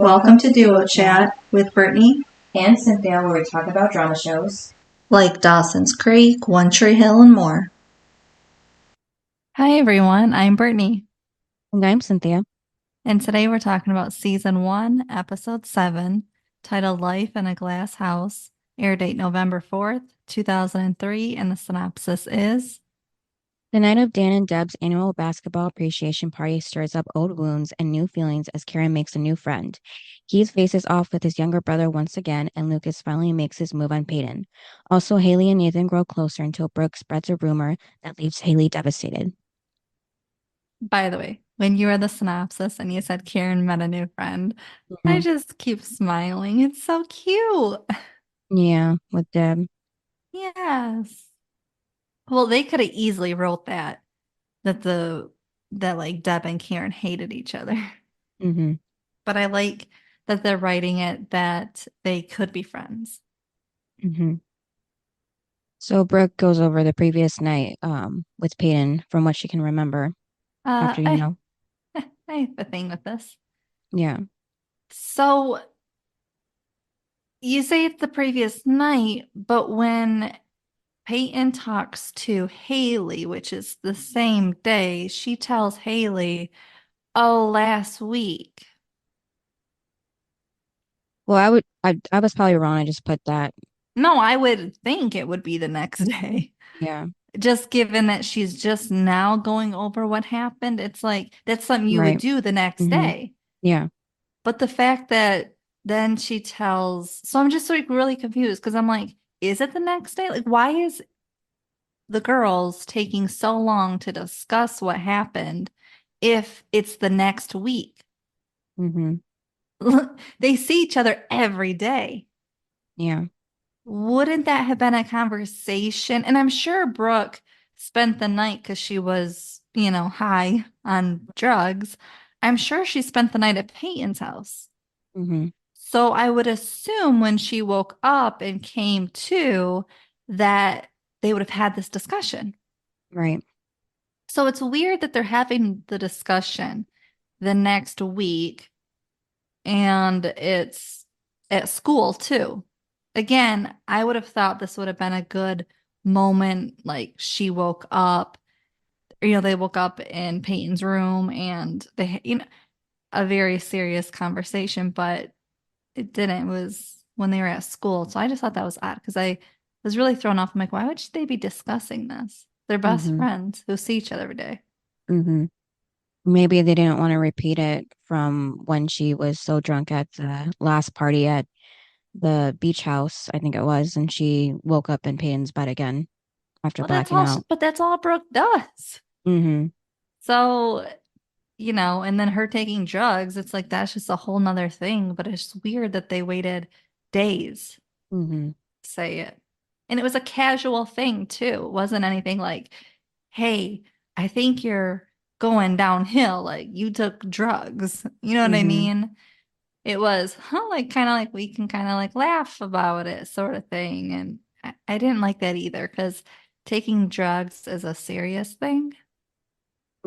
Welcome to Duo Chat with Brittany and Cynthia, where we talk about drama shows. like Dawson's Creek, One Tree Hill, and more. Hi, everyone. I'm Brittany. And I'm Cynthia. And today we're talking about season 1, episode 7, titled Life in a Glass House, air date November 4th, 2003. And the synopsis is The night of Dan and Deb's annual basketball appreciation party stirs up old wounds and new feelings as Karen makes a new friend. Keith faces off with his younger brother once again, and Lucas finally makes his move on Peyton. Also, Haley and Nathan grow closer until Brooke spreads a rumor that leaves Haley devastated. By the way, when you read the synopsis and you said Karen met a new friend, I just keep smiling. It's so cute. Yeah, with Deb. Yes. Well, they could have easily wrote that like Deb and Karen hated each other. Mm-hmm. But I like that they're writing it that they could be friends. Mm-hmm. So Brooke goes over the previous night with Peyton from what she can remember. After I have a thing with this. Yeah. So you say it's the previous night, but when Peyton talks to Haley, which is the same day, she tells Haley, "Oh, last week." Well, I was probably wrong. I just put that. No, I would think it would be the next day. Yeah. Just given that she's just now going over what happened, it's like that's something you would Right. do the next Mm-hmm. day. Yeah. But the fact that then she tells, so I'm just like really confused because I'm like, is it the next day? Like, why is the girls taking so long to discuss what happened if it's the next week? Mm-hmm. They see each other every day. Yeah. Wouldn't that have been a conversation? And I'm sure Brooke spent the night because she was, high on drugs. I'm sure she spent the night at Peyton's house. Mm-hmm. So I would assume when she woke up and came to that they would have had this discussion. Right. So it's weird that they're having the discussion the next week and it's at school too. Again, I would have thought this would have been a good moment. Like she woke up, they woke up in Peyton's room and they, a very serious conversation, but it didn't. It was when they were at school. So I just thought that was odd because I was really thrown off. I'm like, why would they be discussing this? They're best friends who see each other every day. Mm-hmm. Maybe they didn't want to repeat it from when she was so drunk at the last party at the beach house, I think it was, and she woke up in Peyton's bed again after Well, that's blacking all, out. but that's all Brooke does. Mm-hmm. So, and then her taking drugs, it's like that's just a whole nother thing. But it's weird that they waited days Mm-hmm. to say it. And it was a casual thing too. It wasn't anything like, hey, I think you're going downhill. Like you took drugs. You know what I Mm-hmm. mean? It was, like kind of like we can kind of like laugh about it sort of thing. And I didn't like that either because taking drugs is a serious thing,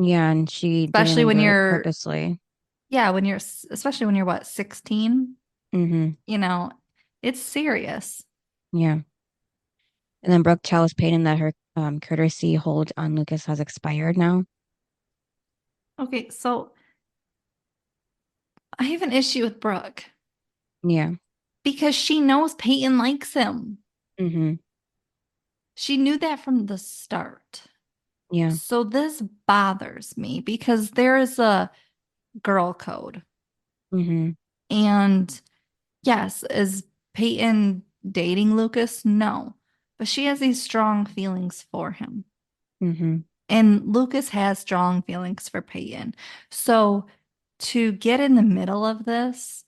Yeah, and she didn't especially even when do it you're, purposely. yeah, especially when you're what, 16, Mm-hmm. you know, it's serious. Yeah. And then Brooke tells Peyton that her courtesy hold on Lucas has expired now. Okay, so I have an issue with Brooke Yeah. because she knows Peyton likes him. Mm-hmm. She knew that from the start. Yeah. So this bothers me because there is a girl code. Mm-hmm. And yes, is Peyton dating Lucas? No. But she has these strong feelings for him. Mm-hmm. And Lucas has strong feelings for Peyton. So to get in the middle of this,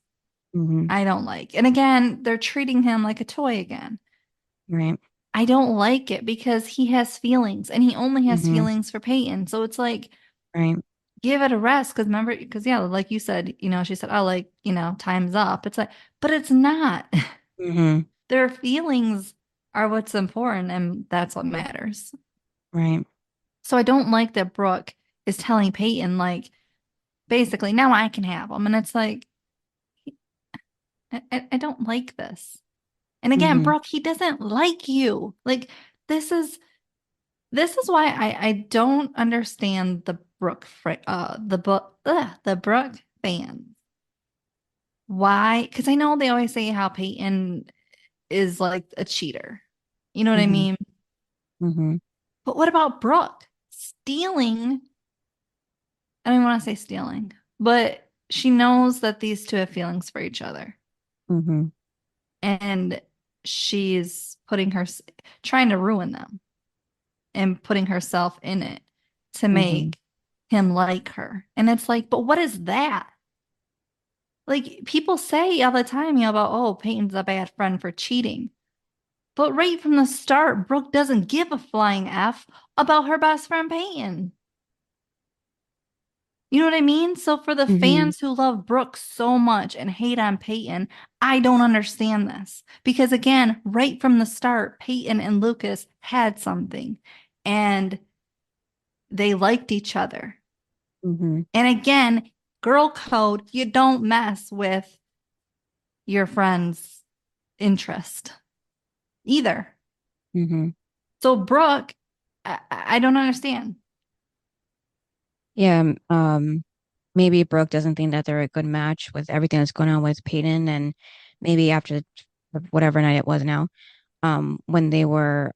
Mm-hmm. I don't like. And again, they're treating him like a toy again. Right. I don't like it because he has feelings and he only has Mm-hmm. feelings for Peyton. So it's like, Right. give it a rest. Cause remember, because yeah, like you said, she said, oh, like, time's up. It's like, but it's not. Mm-hmm. Their feelings are what's important and that's what matters. Right. So I don't like that Brooke is telling Peyton, like, basically, now I can have them. And it's like, I don't like this. And again, Mm-hmm. Brooke, he doesn't like you. Like this is why I don't understand the the Brooke fans. Why? Because I know they always say how Peyton is like a cheater. You know what I Mm-hmm. mean? Mm-hmm. But what about Brooke stealing? I don't even want to say stealing, but she knows that these two have feelings for each other. Mm-hmm. And she's trying to ruin them and putting herself in it to Mm-hmm. make him like her. And it's like, but what is that? Like people say all the time, about, oh, Peyton's a bad friend for cheating. But right from the start, Brooke doesn't give a flying F about her best friend Peyton. You know what I mean? So for the Mm-hmm. fans who love Brooke so much and hate on Peyton, I don't understand this. Because again, right from the start, Peyton and Lucas had something and they liked each other. Mm-hmm. And again, girl code, you don't mess with your friend's interest either. Mm-hmm. So Brooke, I don't understand. Yeah. Maybe Brooke doesn't think that they're a good match with everything that's going on with Peyton, and maybe after whatever night it was now, when they were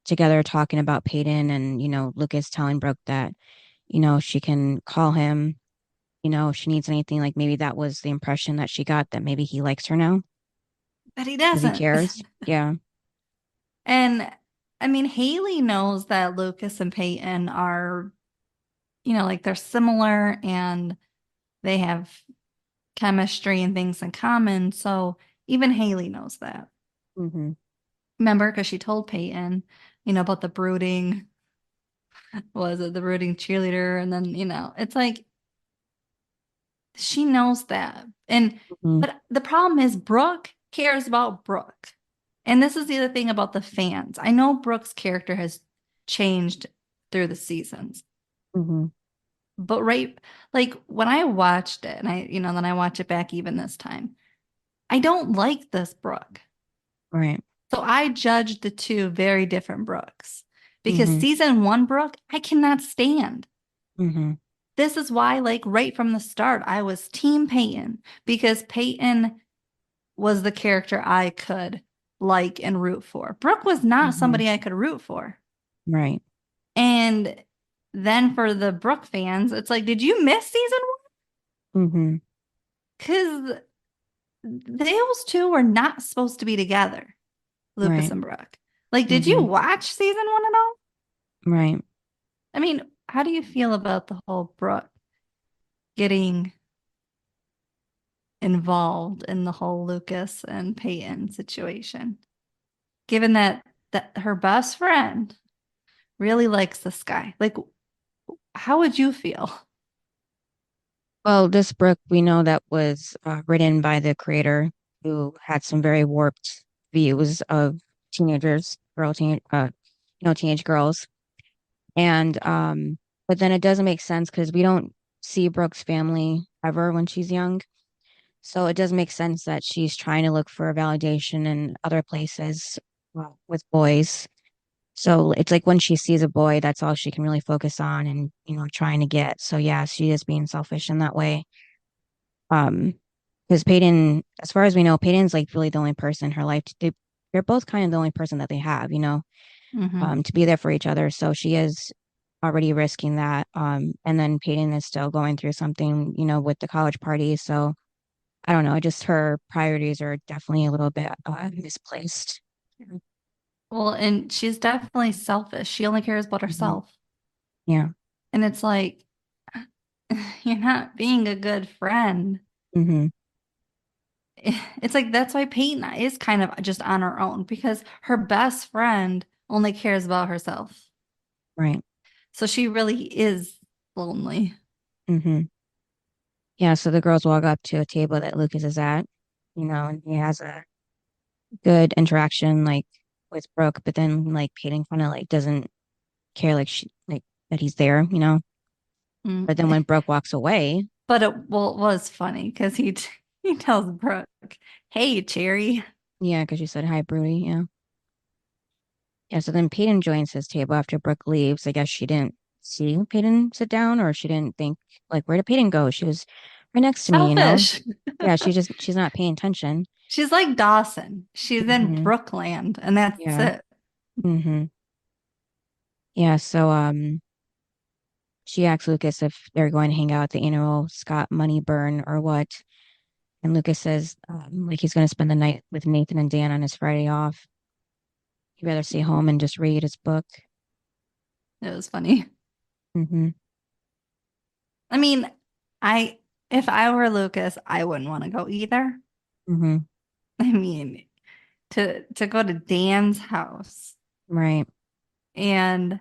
together talking about Peyton, and Lucas telling Brooke that she can call him, if she needs anything, like maybe that was the impression that she got, that maybe he likes her now But he because he doesn't. cares. Yeah. And I mean, Haley knows that Lucas and Peyton are, like they're similar and they have chemistry and things in common. So even Haley knows that. Mm-hmm. Remember, because she told Peyton, about the brooding, was it the brooding cheerleader? And then, it's like she knows that. And Mm-hmm. but the problem is Brooke cares about Brooke. And this is the other thing about the fans. I know Brooke's character has changed through the seasons. Mm-hmm. But right, like when I watched it and then I watch it back even this time, I don't like this Brooke. Right. So I judged the two very different Brooks because Mm-hmm. season one Brooke, I cannot stand. Mm-hmm. This is why, like, right from the start, I was Team Peyton because Peyton was the character I could like and root for. Brooke was not Mm-hmm. somebody I could root for. Right. And then for the Brooke fans, it's like, did you miss season Mm-hmm. one? Because those two were not supposed to be together, Lucas Right. and Brooke. Like, did you Mm-hmm. watch season one at all? Right. I mean, how do you feel about the whole Brooke getting involved in the whole Lucas and Peyton situation? Given that her best friend really likes this guy. Like, how would you feel? Well, this book we know that was written by the creator, who had some very warped views of teenagers, teenage girls, and but then it doesn't make sense because we don't see Brooke's family ever when she's young, so it does make sense that she's trying to look for validation in other places, with boys. So it's like when she sees a boy, that's all she can really focus on, and trying to get. So yeah, she is being selfish in that way. Um, because Peyton, as far as we know, Peyton's like really the only person in her life. They're both kind of the only person that they have, Mm-hmm. to be there for each other. So she is already risking that. And then Peyton is still going through something, with the college party. So I don't know, just her priorities are definitely a little bit misplaced. Well, and she's definitely selfish. She only cares about Mhm. herself. Yeah. And it's like, you're not being a good friend. Hmm. It's like that's why Peyton is kind of just on her own because her best friend only cares about herself. Right. So she really is lonely. Hmm. Yeah. So the girls walk up to a table that Lucas is at, and he has a good interaction, like, with Brooke, but then like Peyton kind of like doesn't care, like she like that he's there. Mm. But then when Brooke walks away, But it was funny because He tells Brooke, "Hey, Cherry." Yeah, because she said hi, Broody. Yeah. Yeah, so then Peyton joins his table after Brooke leaves. I guess she didn't see Peyton sit down, or she didn't think, like, where did Peyton go? She was right next to me, you know? Selfish. Yeah, she's not paying attention. She's like Dawson. She's in Hmm. Brookland, and that's Yeah. it. Hmm. Yeah, so she asks Lucas if they're going to hang out at the annual Scott money burn or what. And Lucas says like he's going to spend the night with Nathan and Dan on his Friday off. He'd rather stay home and just read his book. It was funny. Hmm. I mean, I if I were Lucas, I wouldn't want to go either. Hmm. I mean, to go to Dan's house Right. and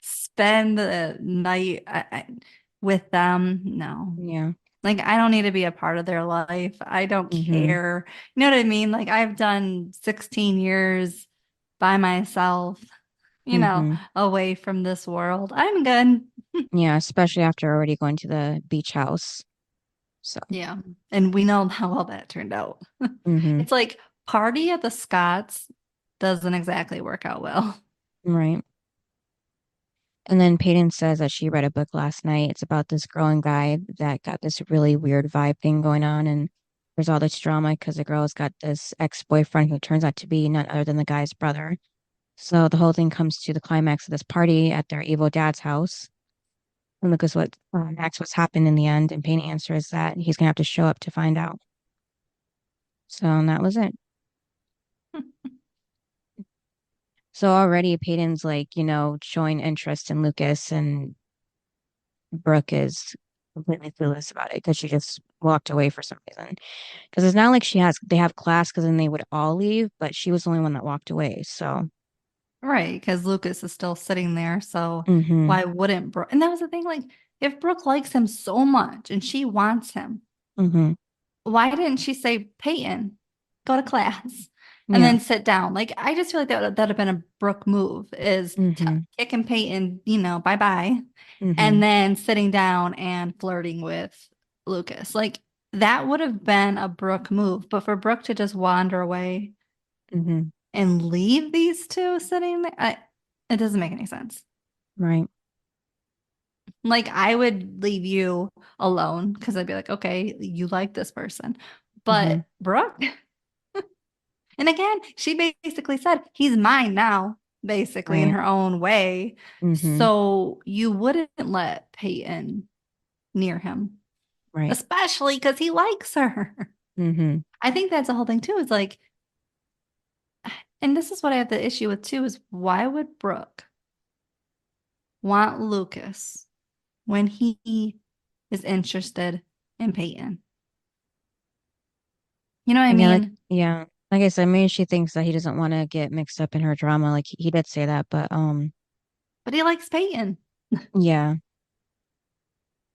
spend the night with them, no. Yeah. Like, I don't need to be a part of their life. I don't Hmm. care. You know what I mean? Like, I've done 16 years by myself, Hmm. away from this world. I'm good. Yeah, especially after already going to the beach house. So, Yeah. And we know how well that turned out. hmm. It's like party at the Scots doesn't exactly work out well. Right. And then Peyton says that she read a book last night. It's about this girl and guy that got this really weird vibe thing going on. And there's all this drama because the girl's got this ex-boyfriend who turns out to be none other than the guy's brother. So the whole thing comes to the climax of this party at their evil dad's house. And look at what Max what's happened in the end. And Payne answers that he's gonna have to show up to find out. So and that was it. So already Peyton's like, showing interest in Lucas, and Brooke is completely clueless about it because she just walked away for some reason. Because it's not like they have class because then they would all leave, but she was the only one that walked away. So, Right, because Lucas is still sitting there. So mm-hmm, why wouldn't Brooke? And that was the thing, like, if Brooke likes him so much and she wants him, mm-hmm, why didn't she say, Peyton, go to class and yeah, then sit down? Like, I just feel like that'd have been a Brooke move is mm-hmm, kicking Peyton, bye-bye, mm-hmm, and then sitting down and flirting with Lucas. Like, that would have been a Brooke move. But for Brooke to just wander away mm-hmm, and leave these two sitting there, it doesn't make any sense. right, Like, I would leave you alone because I'd be like, okay, you like this person. mm-hmm, But Brooke, and again, she basically said, he's mine now, basically in right, her own way. mm-hmm, So you wouldn't let Peyton near him, right, especially because he likes her. mm-hmm, I think that's the whole thing too, is like, and this is what I have the issue with too, is why would Brooke want Lucas when he is interested in Peyton? You know what I yeah, mean? yeah. Like I said, maybe she thinks that he doesn't want to get mixed up in her drama. Like he did say that, but But he likes Peyton. yeah,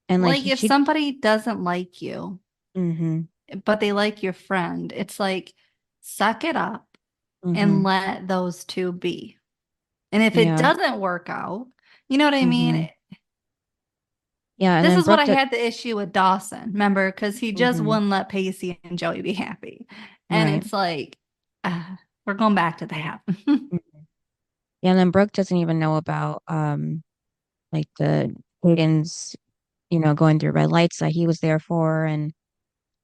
and like Like, if she, somebody doesn't like you, mm-hmm, but they like your friend, it's like, suck it up mm-hmm, and let those two be. And if it yeah, doesn't work out, you know what I mm-hmm, mean? yeah, and This then is what Brooke I did, had the issue with Dawson, remember? Because he just mm-hmm, wouldn't let Pacey and Joey be happy. And right. it's like, we're going back to that. Mm-hmm. Yeah, and then Brooke doesn't even know about like the Hayden's, going through red lights that he was there for, and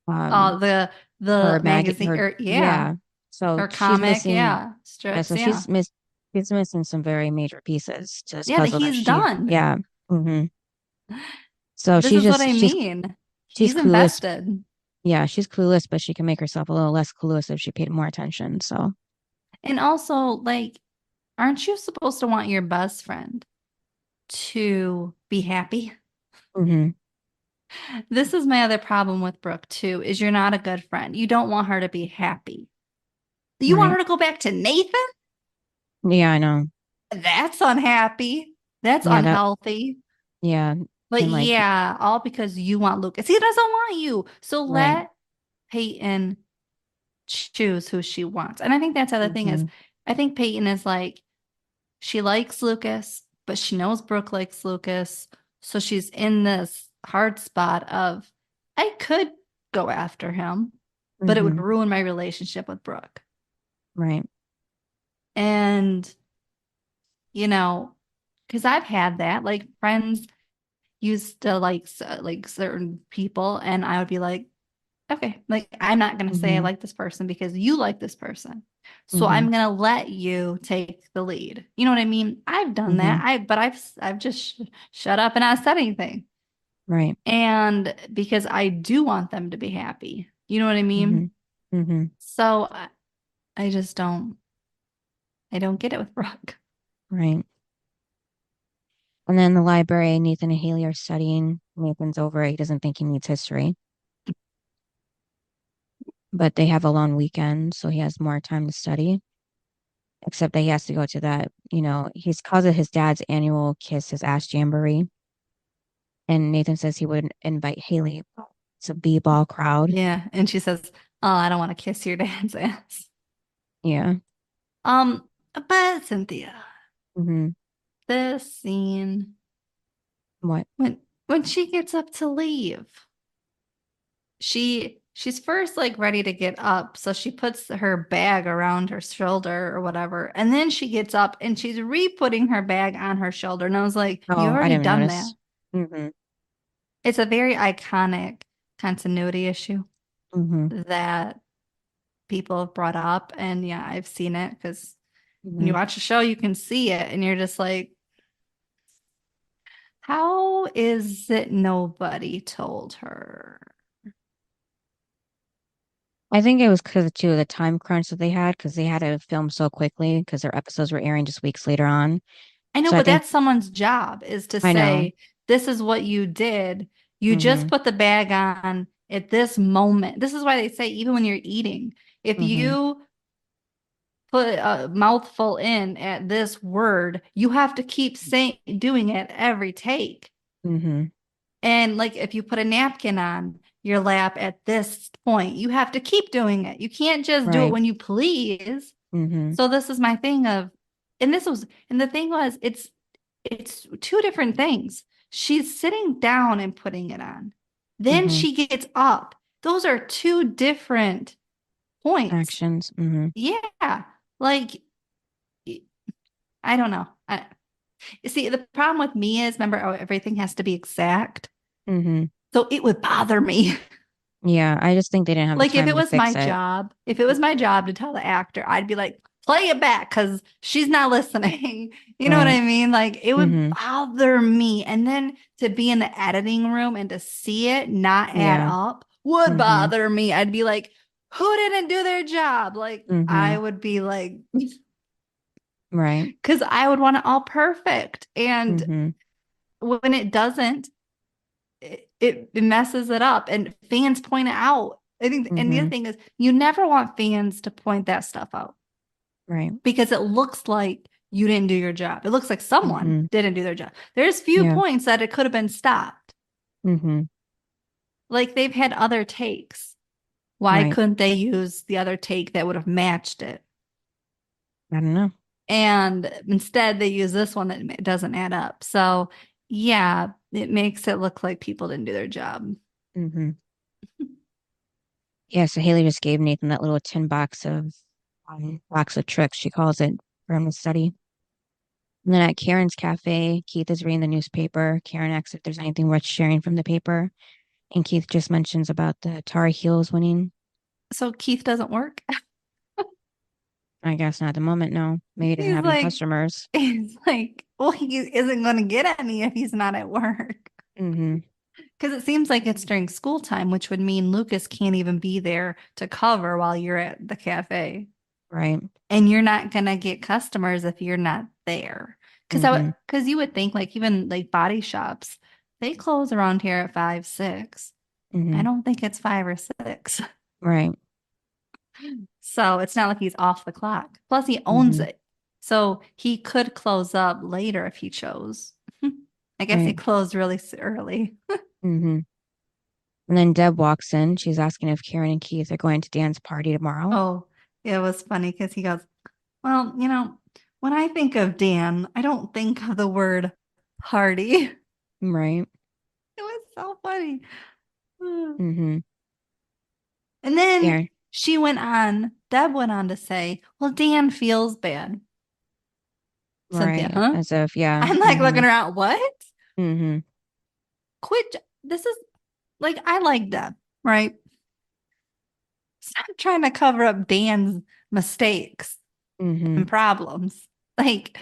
uh, um the the her magazine, her or yeah, yeah. So her she's comic, missing, yeah, yeah, strips, so yeah. she's missing some very major pieces to this Yeah, that puzzle that he's she, done. yeah. Hmm. So This is what I mean. she's He's clueless. invested. Yeah, she's clueless, but she can make herself a little less clueless if she paid more attention. So, And also, like, aren't you supposed to want your best friend to be happy? hmm, This is my other problem with Brooke, too, is you're not a good friend. You don't want her to be happy. You want right. her to go back to Nathan? Yeah, I know. That's unhappy. That's Yeah, that, unhealthy. yeah, But and like, yeah, all because you want Lucas. He doesn't want you. So right. let Peyton choose who she wants. And I think that's the other thing is, Hmm. I think Peyton is like, she likes Lucas, but she knows Brooke likes Lucas. So she's in this hard spot of, I could go after him, but it would Mhm. ruin my relationship with Brooke. Right. And, you know, because I've had that, like friends used to like certain people, and I would be like, okay, like I'm not going to say I Mhm. like this person because you like this person. So Mhm. I'm going to let you take the lead. You know what I mean? I've done that. Mhm. I've just shut up and not said anything. Right. And because I do want them to be happy. You know what I mean? Mhm. Mhm. So I just I don't get it with Brooke. Right. And then in the library, Nathan and Haley are studying. Nathan's over it. He doesn't think he needs history, but they have a long weekend, so he has more time to study. Except that he has to go to that, he's called it his dad's annual Kiss His Ass Jamboree. And Nathan says he would invite Haley. It's a b-ball crowd. Yeah. And she says, oh, I don't want to kiss your dad's ass. Yeah. Um, but Cynthia, Hmm. this scene What? when she gets up to leave, she's first like ready to get up, so she puts her bag around her shoulder or whatever, and then she gets up and she's re-putting her bag on her shoulder, and I was like, you Oh, I already didn't done that. notice. Hmm. It's a very iconic continuity issue Hmm. that people have brought up, and yeah, I've seen it because when you Hmm. watch a show you can see it and you're just like, how is it nobody told her? I think it was because too of the time crunch that they had because they had to film so quickly because their episodes were airing just weeks later on. I know, So I but think that's someone's job, is to I know. say, this is what you did. You just Hmm. put the bag on at this moment. This is why they say, even when you're eating, if Hmm. you put a mouthful in at this word, you have to keep saying, doing it every take. Hmm. And like if you put a napkin on your lap at this point, you have to keep doing it. You can't just do it Right. when you please. Hmm. So this is my thing of, and the thing was, it's two different things. She's sitting down and putting it on. Then Hmm. she gets up. Those are two different points. Actions. Hmm. Yeah. Like, I don't know. You see, the problem with me is, remember, oh, everything has to be exact. Hmm. So it would bother me. Yeah, I just think they didn't have the Like time to fix it. if it was my job to tell the actor, I'd be like, play it back because she's not listening. You know what Right. I mean? Like it would Hmm. bother me. And then to be in the editing room and to see it not add Yeah. up would Hmm. bother me. I'd be like, who didn't do their job? Like I Hmm. would be like, Right. because I would want it all perfect. And Hmm. when it doesn't, it messes it up and fans point it out. I think, and the other Hmm. thing is, you never want fans to point that stuff out Right. because it looks like you didn't do your job. It looks like someone Hmm. didn't do their job. There's few Yeah. points that it could have been stopped. Hmm. Like they've had other takes. Why Right. couldn't they use the other take that would have matched it? I don't know. And instead, they use this one that doesn't add up. So, yeah, it makes it look like people didn't do their job. Hmm. Yeah, so Haley just gave Nathan that little tin box of tricks, she calls it, for him to study. And then at Karen's cafe, Keith is reading the newspaper. Karen asks if there's anything worth sharing from the paper. And Keith just mentions about the Tar Heels winning. So, Keith doesn't work. I guess not at the moment, no. Maybe he doesn't He's have any like, customers. he's like, well, he isn't going to get any if he's not at work. Hmm. Because it seems like it's during school time, which would mean Lucas can't even be there to cover while you're at the cafe. Right. And you're not going to get customers if you're not there. Hmm. Because you would think like even like body shops, they close around here at 5, 6. I Hmm. don't think it's 5 or 6. Right. So it's not like he's off the clock. Plus, he owns Hmm. it. So he could close up later if he chose. I guess he Right. closed really early. Hmm. And then Deb walks in. She's asking if Karen and Keith are going to Dan's party tomorrow. Oh, it was funny because he goes, well, when I think of Dan, I don't think of the word party. Right. It was so funny. Hmm. And then Yeah. Deb went on to say, well, Dan feels bad. Cynthia, Right. huh? As if, yeah. I'm like looking around, what? Mm-hmm. Quit. This is like, I like Deb, right? Stop trying to cover up Dan's mistakes Mm-hmm. and problems. Like,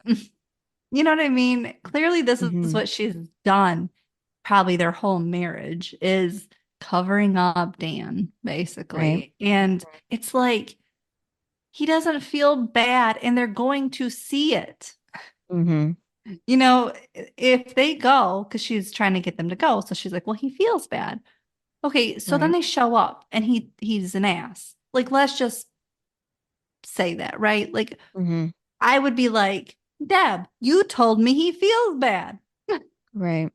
you know what I mean? Clearly, this is Mm-hmm. what she's done. Probably their whole marriage is covering up Dan, Right. basically. And it's like he doesn't feel bad, and they're going to see it. Mm-hmm. You know, if they go, because she's trying to get them to go. So she's like, well, he feels bad. Okay, so then Right. they show up and he's an ass. Like, let's just say that, right? Like, Mm-hmm. I would be like, Deb, you told me he feels bad. Right.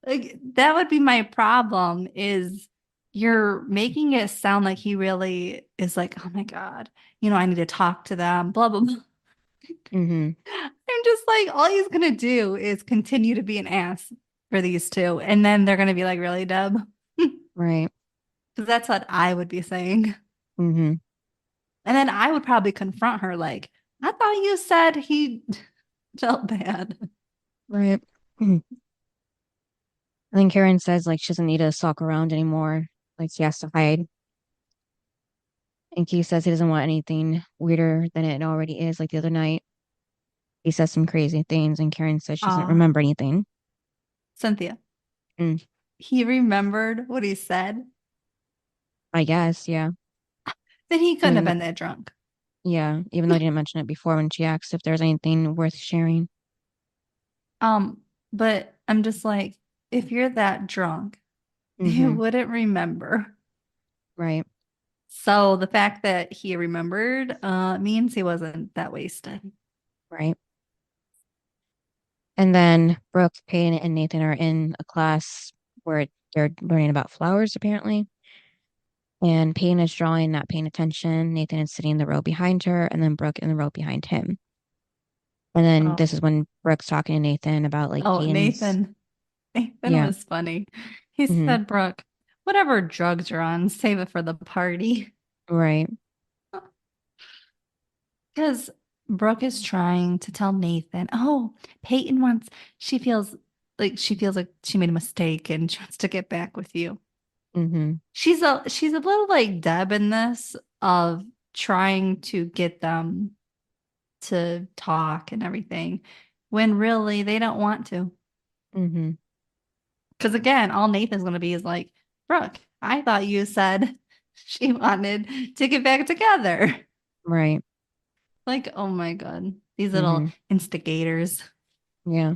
Like, that would be my problem is you're making it sound like he really is like, oh my God, I need to talk to them, blah, blah, blah. Mm-hmm. I'm just like, all he's gonna do is continue to be an ass for these two. And then they're gonna be like, really, Deb? Right. Because that's what I would be saying. Mm-hmm. And then I would probably confront her like, I thought you said he felt bad. Right. Mhm. And then Karen says like she doesn't need to stalk around anymore. Like she has to hide. And Keith says he doesn't want anything weirder than it already is. Like the other night, he says some crazy things, and Karen says she doesn't remember anything. Cynthia, Mm, he remembered what he said. I guess, yeah. Then he couldn't have And been that drunk. yeah, even though I didn't mention it before when she asked if there's anything worth sharing. But I'm just like, if you're that drunk, you Mm-hmm. wouldn't remember. Right. So the fact that he remembered means he wasn't that wasted. Right. And then Brooke, Peyton, and Nathan are in a class where they're learning about flowers, apparently. And Peyton is drawing, not paying attention. Nathan is sitting in the row behind her, and then Brooke in the row behind him. And then Oh, this is when Brooke's talking to Nathan about like oh, Peyton's, Nathan. Nathan yeah, was funny. He hmm said, Brooke, whatever drugs you're on, save it for the party. right, Because Brooke is trying to tell Nathan, oh, Peyton wants, she feels like she made a mistake and she wants to get back with you. hmm She's a little like Deb in this of trying to get them to talk and everything when really they don't want to. hmm Because again, all Nathan's going to be is like, Brooke, I thought you said she wanted to get back together. right, Like, oh my God, these little hmm instigators. yeah.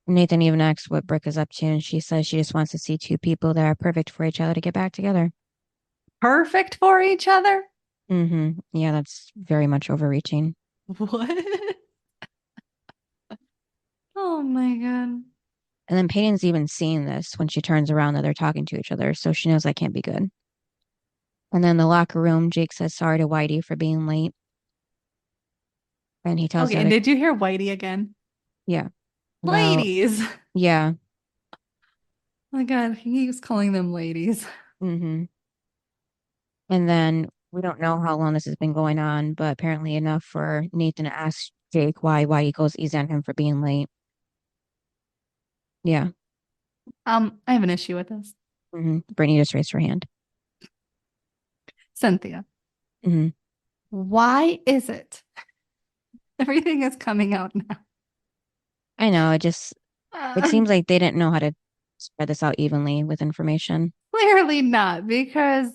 Nathan even asks what Brooke is up to, and she says she just wants to see two people that are perfect for each other to get back together. Perfect for each other? Yeah, that's very much overreaching. What? Oh my God. And then Peyton's even seeing this when she turns around that they're talking to each other, so she knows that can't be good. And then in the locker room, Jake says sorry to Whitey for being late. And he tells Okay, the and other, did you hear Whitey again? yeah, about, Ladies. Oh yeah, my God, he was calling them ladies. hmm And then we don't know how long this has been going on, but apparently enough for Nathan to ask Jake why he goes easy on him for being late. Yeah. I have an issue with this. Brittany just raised her hand. Cynthia, hmm why is it everything is coming out now? I know. It Uh, seems like they didn't know how to spread this out evenly with information. Clearly not, because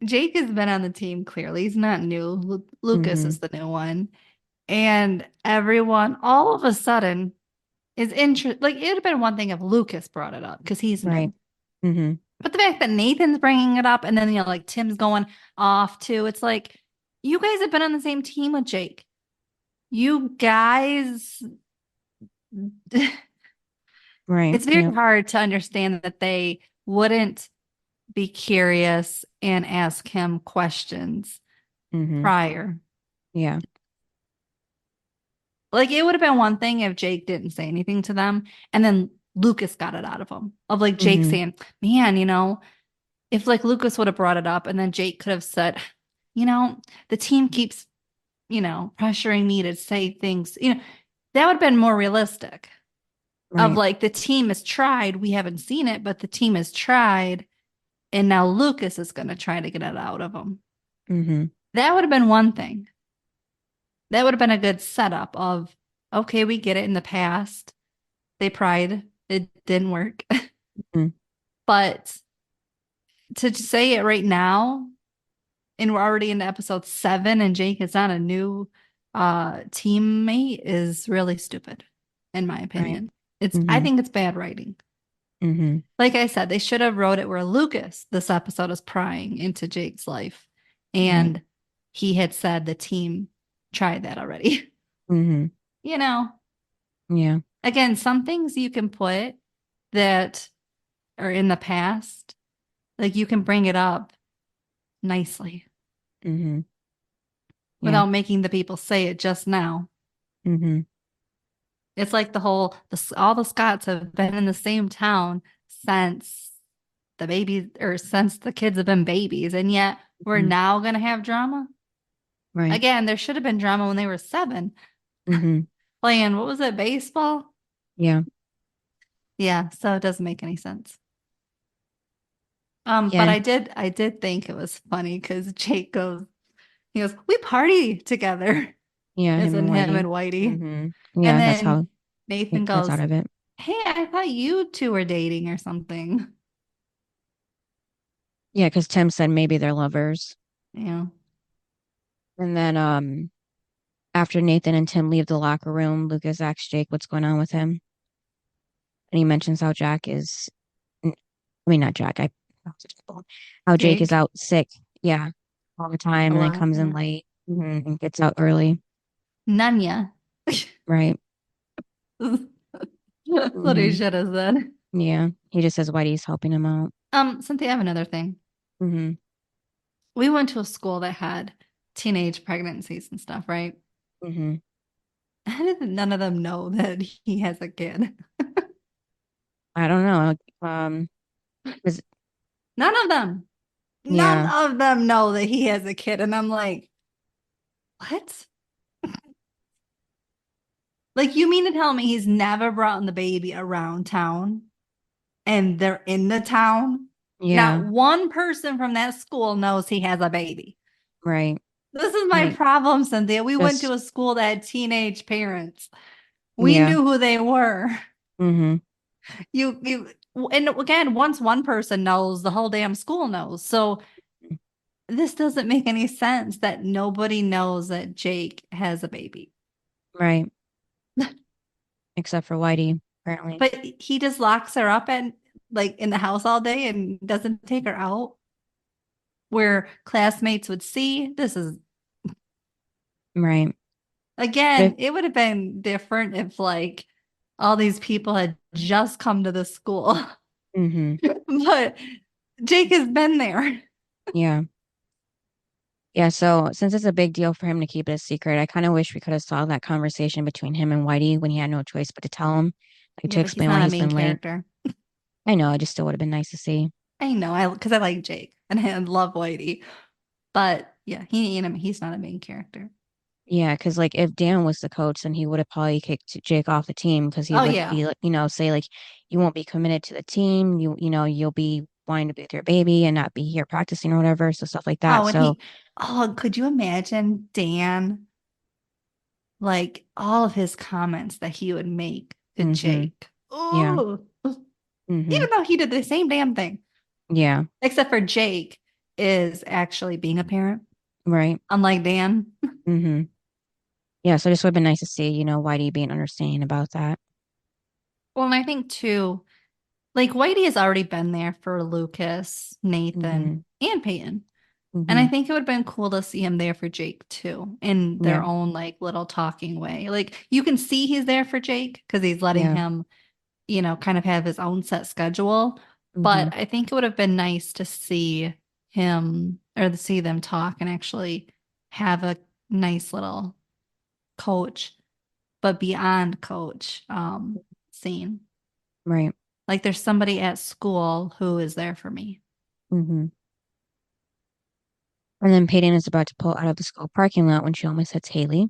Jake has been on the team. Clearly, he's not new. Lucas hmm is the new one. And everyone all of a sudden is interested. Like, it would have been one thing if Lucas brought it up because he's Right. new. hmm But the fact that Nathan's bringing it up and then, like Tim's going off too, it's like, you guys have been on the same team with Jake. You guys, Right. it's very Yep. hard to understand that they wouldn't be curious and ask him questions hmm prior. Yeah. Like, it would have been one thing if Jake didn't say anything to them and then Lucas got it out of him of like Jake hmm saying, man, if like Lucas would have brought it up and then Jake could have said, the team keeps, pressuring me to say things, that would have been more realistic of Right. like the team has tried. We haven't seen it, but the team has tried. And now Lucas is going to try to get it out of him. Mm-hmm. That would have been one thing. That would have been a good setup of, okay, we get it in the past. They tried. It didn't work. Mm-hmm. But to say it right now, and we're already into episode 7 and Jake is on a new teammate is really stupid, in my opinion. Right. I think it's bad writing. Mm-hmm. Like I said, they should have wrote it where Lucas, this episode, is prying into Jake's life. And he had said the team tried that already. Mm-hmm. Yeah. Again, some things you can put that are in the past, like you can bring it up nicely Mm-hmm. without making the people say it just now. Mm-hmm. It's like all the Scotts have been in the same town since since the kids have been babies, and yet we're now going to have drama. Right. Again, there should have been drama when they were 7 playing, what was it, baseball? Yeah. Yeah, so it doesn't make any sense. But I did think it was funny because Jake goes, we party together. Yeah, As in him and Whitey. Whitey. Yeah, And that's then how Nathan it gets goes, out of it. hey, I thought you two were dating or something. Yeah, because Tim said maybe they're lovers. Yeah. And then after Nathan and Tim leave the locker room, Lucas asks Jake what's going on with him. And he mentions how Jack is, I mean, not Jack, how Jake is out sick. Yeah, all the time and then comes in late and gets out early. Nanya. Right. That's what he should have said. Yeah, he just says Whitey's helping him out. Cynthia, I have another thing. We went to a school that had teenage pregnancies and stuff, right? How did none of them know that he has a kid? I don't know. None of them. Yeah. None of them know that he has a kid. And I'm like, what? Like, you mean to tell me he's never brought the baby around town and they're in the town? Yeah. Not one person from that school knows he has a baby. Right. This is my problem, Cynthia. We went to a school that had teenage parents. We knew who they were. And again, once one person knows, the whole damn school knows. So this doesn't make any sense that nobody knows that Jake has a baby. Right. Except for Whitey, apparently. But he just locks her up in the house all day and doesn't take her out where classmates would see. This is right. Again, it would have been different if all these people had just come to the school. But Jake has been there. Yeah. Yeah, so since it's a big deal for him to keep it a secret, I kind of wish we could have saw that conversation between him and Whitey when he had no choice but to tell him, to explain why he's been late. I know, it just still would have been nice to see. I know, because I like Jake and I love Whitey, but yeah, he's not a main character. Yeah, because if Dan was the coach, then he would have probably kicked Jake off the team because he would be say you won't be committed to the team. You'll be wanting to be with your baby and not be here practicing or whatever. So stuff like that. Could you imagine Dan, all of his comments that he would make to Jake? Oh, even though he did the same damn thing. Yeah. Except for Jake is actually being a parent. Right. Unlike Dan. Yeah, so it just would have been nice to see, Whitey being understanding about that. Well, and I think too, Whitey has already been there for Lucas, Nathan, and Peyton. And I think it would have been cool to see him there for Jake too, in their own little talking way. You can see he's there for Jake because he's letting him, kind of have his own set schedule. But I think it would have been nice to see him or to see them talk and actually have a nice little coach, but beyond coach scene. Right. There's somebody at school who is there for me. Mm-hmm. And then Peyton is about to pull out of the school parking lot when she almost hits Haley.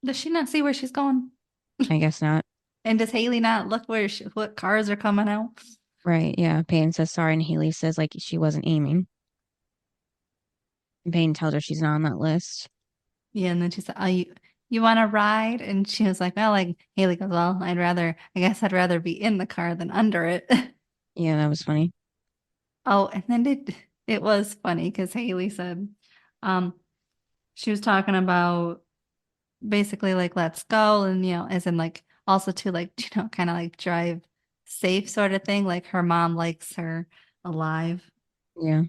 Does she not see where she's going? I guess not. And does Haley not look what cars are coming out? Right, yeah. Peyton says sorry, and Haley says like she wasn't aiming. And Peyton tells her she's not on that list. Yeah, and then she said, "Oh, you want to ride?" And she was like, "Well, like Haley goes, well, I guess I'd rather be in the car than under it." Yeah, that was funny. Oh, and then it was funny because Haley said, um, she was talking about basically like let's go, and as in like also to like kind of like drive safe sort of thing. Like her mom likes her alive. Yeah.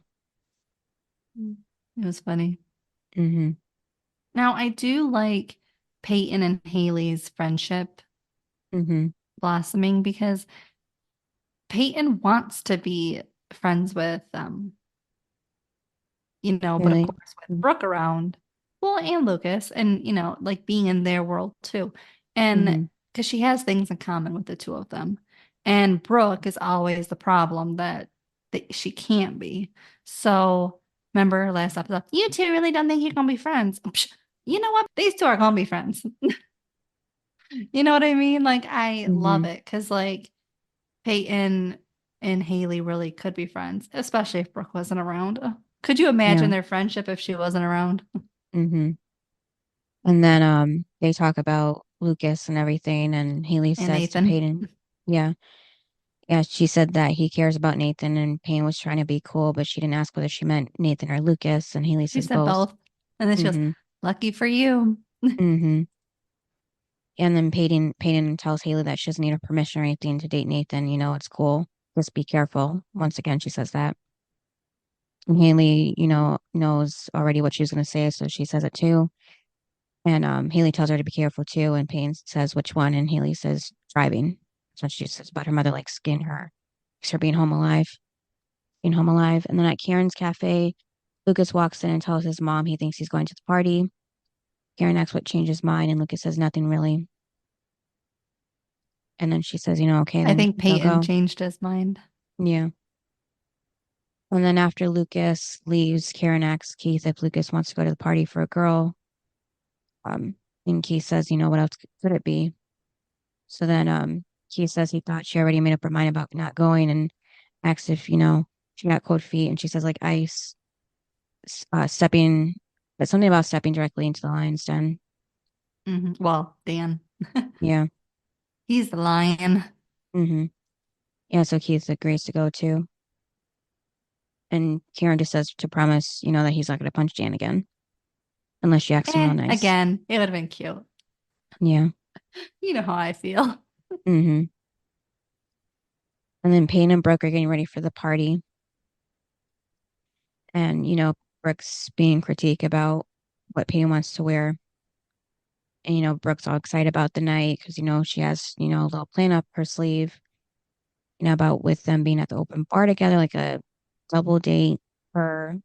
It was funny. Mm-hmm. Now I do like Peyton and Haley's friendship Mm-hmm. blossoming because Peyton wants to be friends with but of Really? course with Brooke around, well, and Lucas, and like being in their world too. And Mm-hmm. because she has things in common with the two of them. And Brooke is always the problem that she can't be. So remember last episode, you two really don't think you're gonna be friends. Psh, you know what? These two are gonna be friends. You know what I mean? Like I Mm-hmm. love it because like Peyton and Haley really could be friends, especially if Brooke wasn't around. Could you imagine Yeah. their friendship if she wasn't around? Mm-hmm. And then they talk about Lucas and everything, and Haley And says to Nathan. Peyton, yeah, yeah, she said that he cares about Nathan, and Payne was trying to be cool, but she didn't ask whether she meant Nathan or Lucas, and Haley She says said both. both. And then she goes, Mm-hmm. lucky for you. Mm-hmm. And then Payton tells Haley that she doesn't need her permission or anything to date Nathan. It's cool. Just be careful. Once again, she says that. And Haley, knows already what she was going to say, so she says it too. And Haley tells her to be careful too. And Payne says which one, and Haley says driving. So she says about her mother like skin her, makes her being home alive. And then at Karen's cafe, Lucas walks in and tells his mom he thinks he's going to the party. Karen asks what changed his mind, and Lucas says nothing really. And then she says, okay, I then think they'll Peyton go. changed his mind. Yeah. And then after Lucas leaves, Karen asks Keith if Lucas wants to go to the party for a girl. And Keith says, what else could it be? So then Keith says he thought she already made up her mind about not going and asks if, she got cold feet. And she says, like ice, stepping, but something about stepping directly into the lion's den. Well, Dan. Yeah. He's the lion. Mm-hmm. Yeah. So Keith agrees to go too. And Karen just says to promise, that he's not going to punch Jan again unless she acts him real nice. Again, it would have been cute. Yeah. You know how I feel. Mm-hmm. And then Payne and Brooke are getting ready for the party. And, Brooke's being critique about what Payne wants to wear. And, Brooke's all excited about the night because, she has, a little plan up her sleeve, about with them being at the open bar together, like a double date for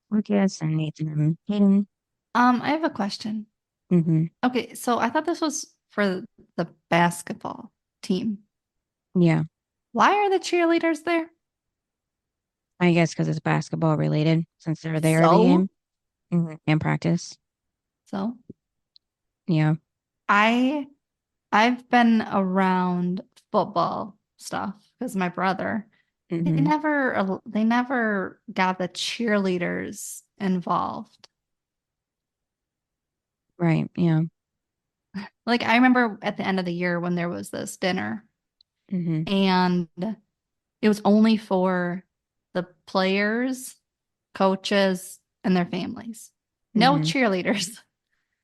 Lucas and Nathan and Payne. I have a question. Mm-hmm. Okay, so I thought this was for the basketball team. Yeah. Why are the cheerleaders there? I guess because it's basketball related since they're there every So, game. Mm-hmm. And practice. so Yeah. I I've been around football stuff because my brother, Mm-hmm. they never got the cheerleaders involved. Right. Yeah. Like I remember at the end of the year when there was this dinner Mm-hmm. and it was only for the players, coaches, and their families. No Mm-hmm. cheerleaders.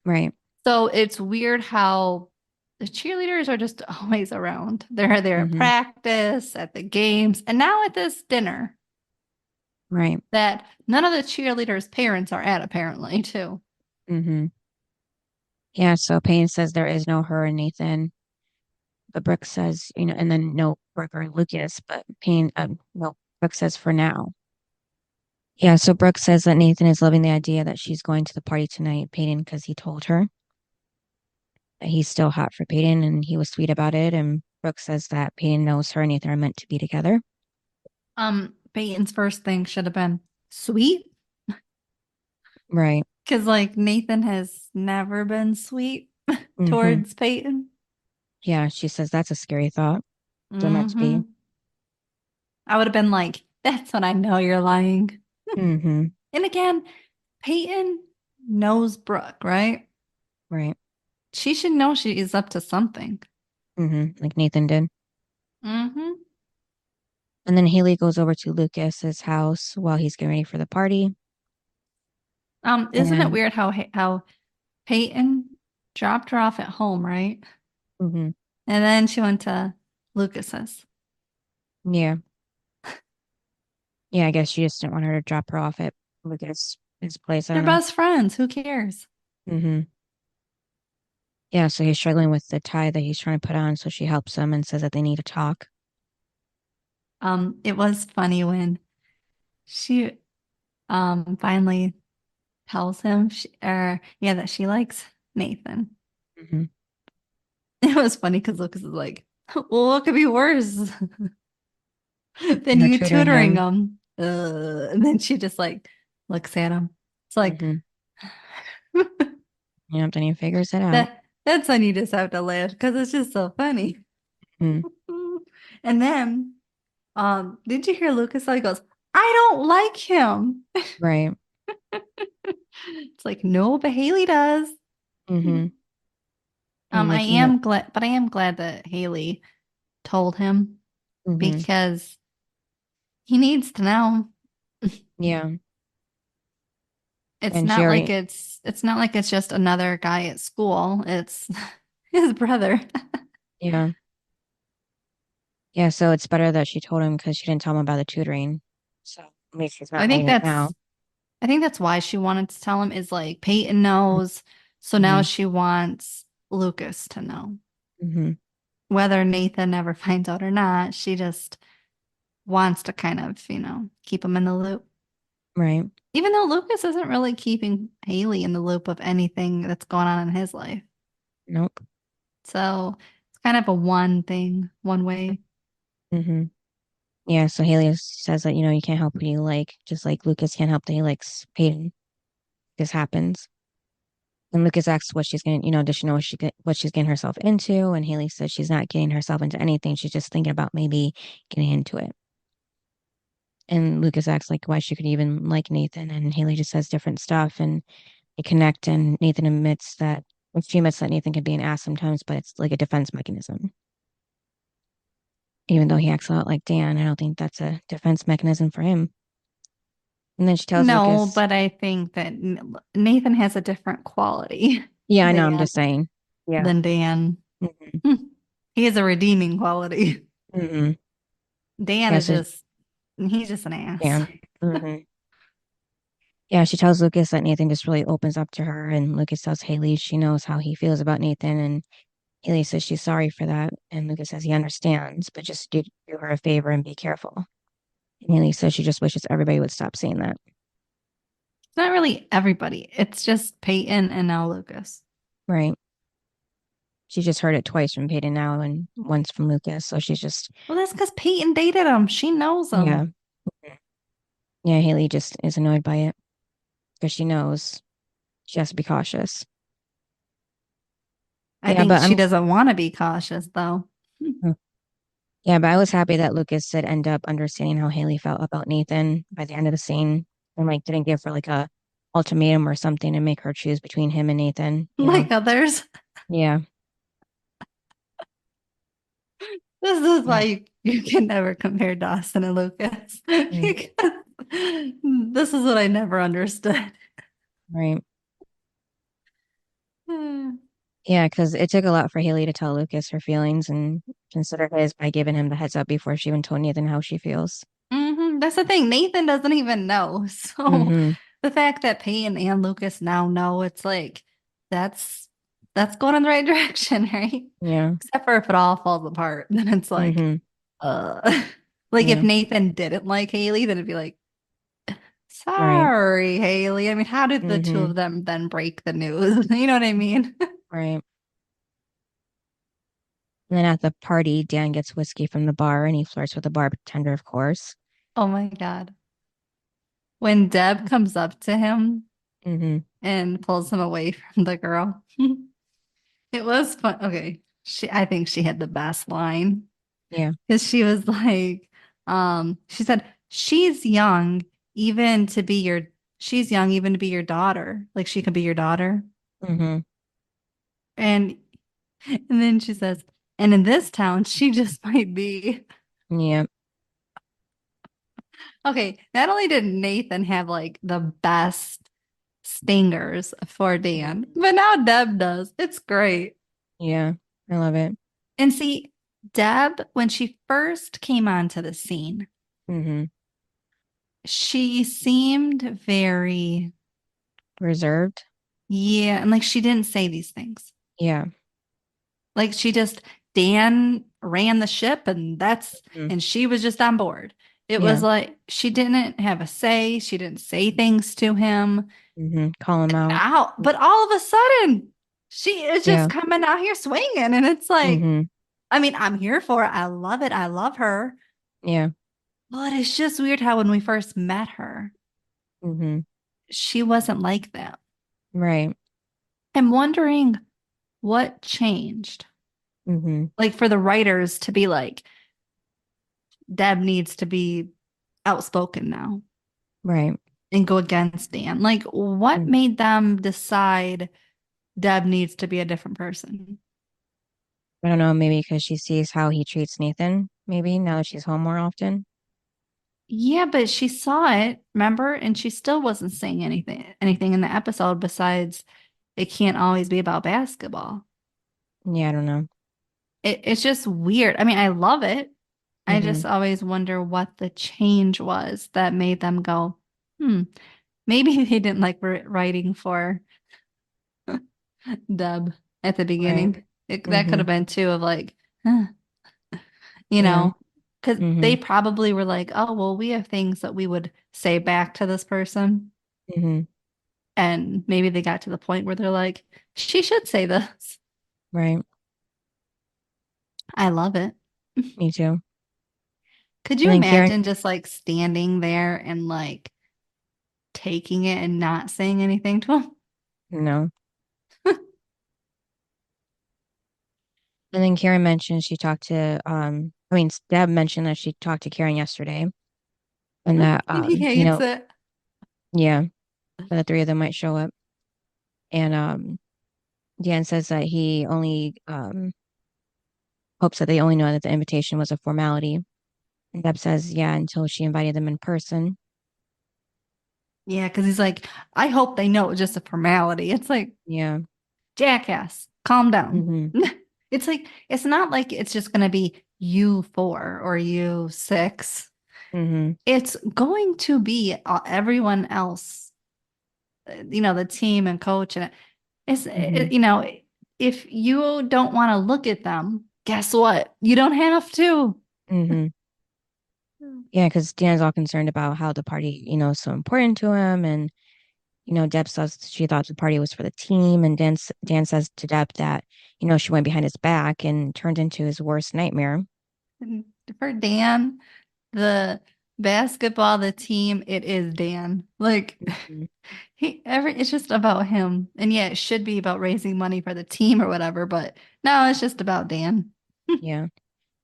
Right. So it's weird how the cheerleaders are just always around. They're there at Mm-hmm. practice, at the games, and now at this dinner Right. that none of the cheerleaders' parents are at, apparently, too. Mm-hmm. Yeah. So Payne says there is no her and Nathan, but Brooke says, and then no Brooke or Lucas, but Payne, no, Brooke says for now. Yeah. So Brooke says that Nathan is loving the idea that she's going to the party tonight, Payton, because he told her that he's still hot for Payton and he was sweet about it. And Brooke says that Payton knows her and Nathan are meant to be together. Peyton's first thing should have been sweet. Right. Because like Nathan has never been sweet Mhm. towards Peyton. Yeah, she says that's a scary thought. They're meant to be. Mhm. I would have been like, that's when I know you're lying. Mm-hmm. And again, Peyton knows Brooke, right? Right. She should know she is up to something. Mm-hmm. Like Nathan did. Mm-hmm. And then Haley goes over to Lucas's house while he's getting ready for the party. Isn't it And weird how Peyton dropped her off at home, right? mm-hmm. And then she went to Lucas's. Yeah. Yeah, I guess she just didn't want her to drop her off at Lucas's place. I They're don't know. best friends. Who cares? Mm-hmm. Yeah, so he's struggling with the tie that he's trying to put on, so she helps him and says that they need to talk. It was funny when she finally tells him that she likes Nathan. Mm-hmm. It was funny because Lucas is like, well, what could be worse than Her you tutoring tutoring him. him? And then she just like looks at him. It's like Mm-hmm. Yeah, then he figures it out. that's when you just have to laugh because it's just so funny. Mm, And then did you hear Lucas? He goes, I don't like him. right. It's like, no, but Haley does. Mm-hmm. And I like, am glad, but I am glad that Haley told him mm-hmm. because he needs to know. Yeah. It's And she not like already, it's not like it's just another guy at school. It's his brother. yeah. Yeah, so it's better that she told him because she didn't tell him about the tutoring. So at least he's I not think hiding it now. that's I think that's why she wanted to tell him is like Peyton knows, so now Mm-hmm. she wants Lucas to know. Mm-hmm. Whether Nathan ever finds out or not, she just wants to kind of, keep him in the loop. Right. Even though Lucas isn't really keeping Haley in the loop of anything that's going on in his life. Nope. So it's kind of a one thing, one way. Mm-hmm. Yeah, so Haley says that, you can't help who you like, just like Lucas can't help that he likes Peyton. This happens. And Lucas asks what she's going to, does she know what she's getting herself into? And Haley says she's not getting herself into anything. She's just thinking about maybe getting into it. And Lucas asks like why she could even like Nathan. And Haley just says different stuff and they connect. And Nathan admits that, well, she admits that Nathan can be an ass sometimes, but it's like a defense mechanism. Even though he acts a lot like Dan, I don't think that's a defense mechanism for him. And then she tells No, Lucas, but I think that Nathan has a different quality yeah, I know, I'm than just saying. Yeah. than Dan. Mm-hmm. He has a redeeming quality. Mm-hmm. Dan Yeah, is so he's just an ass. Dan. Mm-hmm. Yeah, she tells Lucas that Nathan just really opens up to her, and Lucas tells Haley she knows how he feels about Nathan, and Haley says she's sorry for that, and Lucas says he understands, but just do her a favor and be careful. And Haley says she just wishes everybody would stop saying that. It's not really everybody. It's just Peyton and now Lucas. Right. She just heard it twice from Peyton now and once from Lucas, so she's just, Well, that's because Peyton dated him. She knows him. yeah. Yeah, Haley just is annoyed by it because she knows she has to be cautious. I Yeah, think but she doesn't want to be cautious though. yeah, but I was happy that Lucas did end up understanding how Haley felt about Nathan by the end of the scene and like didn't give her like a ultimatum or something to make her choose between him and Nathan, Like others. Yeah. This is Yeah. why you can never compare Dawson and Lucas. Mm, Because this is what I never understood. right. Yeah, because it took a lot for Haley to tell Lucas her feelings and consider his by giving him the heads up before she even told Nathan how she feels. That's the thing. Nathan doesn't even know. So Mm-hmm. the fact that Peyton and Lucas now know, it's like that's going in the right direction, right? Yeah. Except for if it all falls apart, then it's like, Mm-hmm. like if Yeah. Nathan didn't like Haley, then it'd be like, Right. sorry, Haley. I mean, how did the two Mm-hmm. of them then break the news? You know what I mean? Right. And then at the party, Dan gets whiskey from the bar and he flirts with the bartender, of course. Oh my God. When Deb comes up to him Mm-hmm. and pulls him away from the girl. It was fun. Okay. I think she had the best line Yeah. because she was like, she said, even to be your, she's young even to be your daughter. Like she could be your daughter. Mm-hmm. And and then she says, and in this town, she just might be. Yeah. Okay, not only did Nathan have like the best stingers for Dan, but now Deb does. It's great. Yeah. I love it. And see, Deb, when she first came onto the scene, Mm-hmm. she seemed very, Reserved. yeah, and like she didn't say these things. Yeah. Like she just, Dan ran the ship Mm. and she was just on board. It was Yeah. like she didn't have a say. She didn't say things to him. Mm-hmm. Call him out. Now, but all of a sudden, she is just Yeah. coming out here swinging. And it's like, Mm-hmm. I mean, I'm here for it. I love it. I love her. Yeah. But it's just weird how when we first met her, Mm-hmm. she wasn't like that. Right. I'm wondering what changed. Mm-hmm. Like for the writers to be like, Deb needs to be outspoken now Right. and go against Dan. Like, what Mm. made them decide Deb needs to be a different person? I don't know, maybe because she sees how he treats Nathan, maybe now that she's home more often. Yeah, but she saw it, remember? And she still wasn't saying anything in the episode besides it can't always be about basketball. Yeah, I don't know. It's just weird. I mean, I love it. I Mm-hmm. just always wonder what the change was that made them go, hmm, maybe they didn't like writing for Deb at the Right. beginning. That could Mm-hmm. have been too of like, huh, you Yeah. know, because Mm-hmm. they probably were like, oh, well, we have things that we would say back to this person. Mm-hmm. And maybe they got to the point where they're like, she should say this. Right. I love it. Me too. Could And you then Karen, imagine just like standing there and like taking it and not saying anything to him? no. And then Karen mentioned she talked to Deb mentioned that she talked to Karen yesterday and that And he hates it. yeah, the three of them might show up. And Dan says that he only hopes that they only know that the invitation was a formality. And Deb says, yeah, until she invited them in person. Yeah, because he's like, I hope they know it's just a formality. It's like, Yeah. jackass, calm down. Mm-hmm. It's like, it's not like it's just going to be you four or you six. Mm-hmm. It's going to be everyone else, the team and coach. And Mm-hmm. if you don't want to look at them, guess what? You don't have to. Mm-hmm. Yeah, because Dan's all concerned about how the party, is so important to him. And, Deb says she thought the party was for the team. And Dan says to Deb that, she went behind his back and turned into his worst nightmare. And for Dan, the basketball, the team, it is Dan. Like Mhm. it's just about him. And yeah, it should be about raising money for the team or whatever, but no, it's just about Dan. Yeah.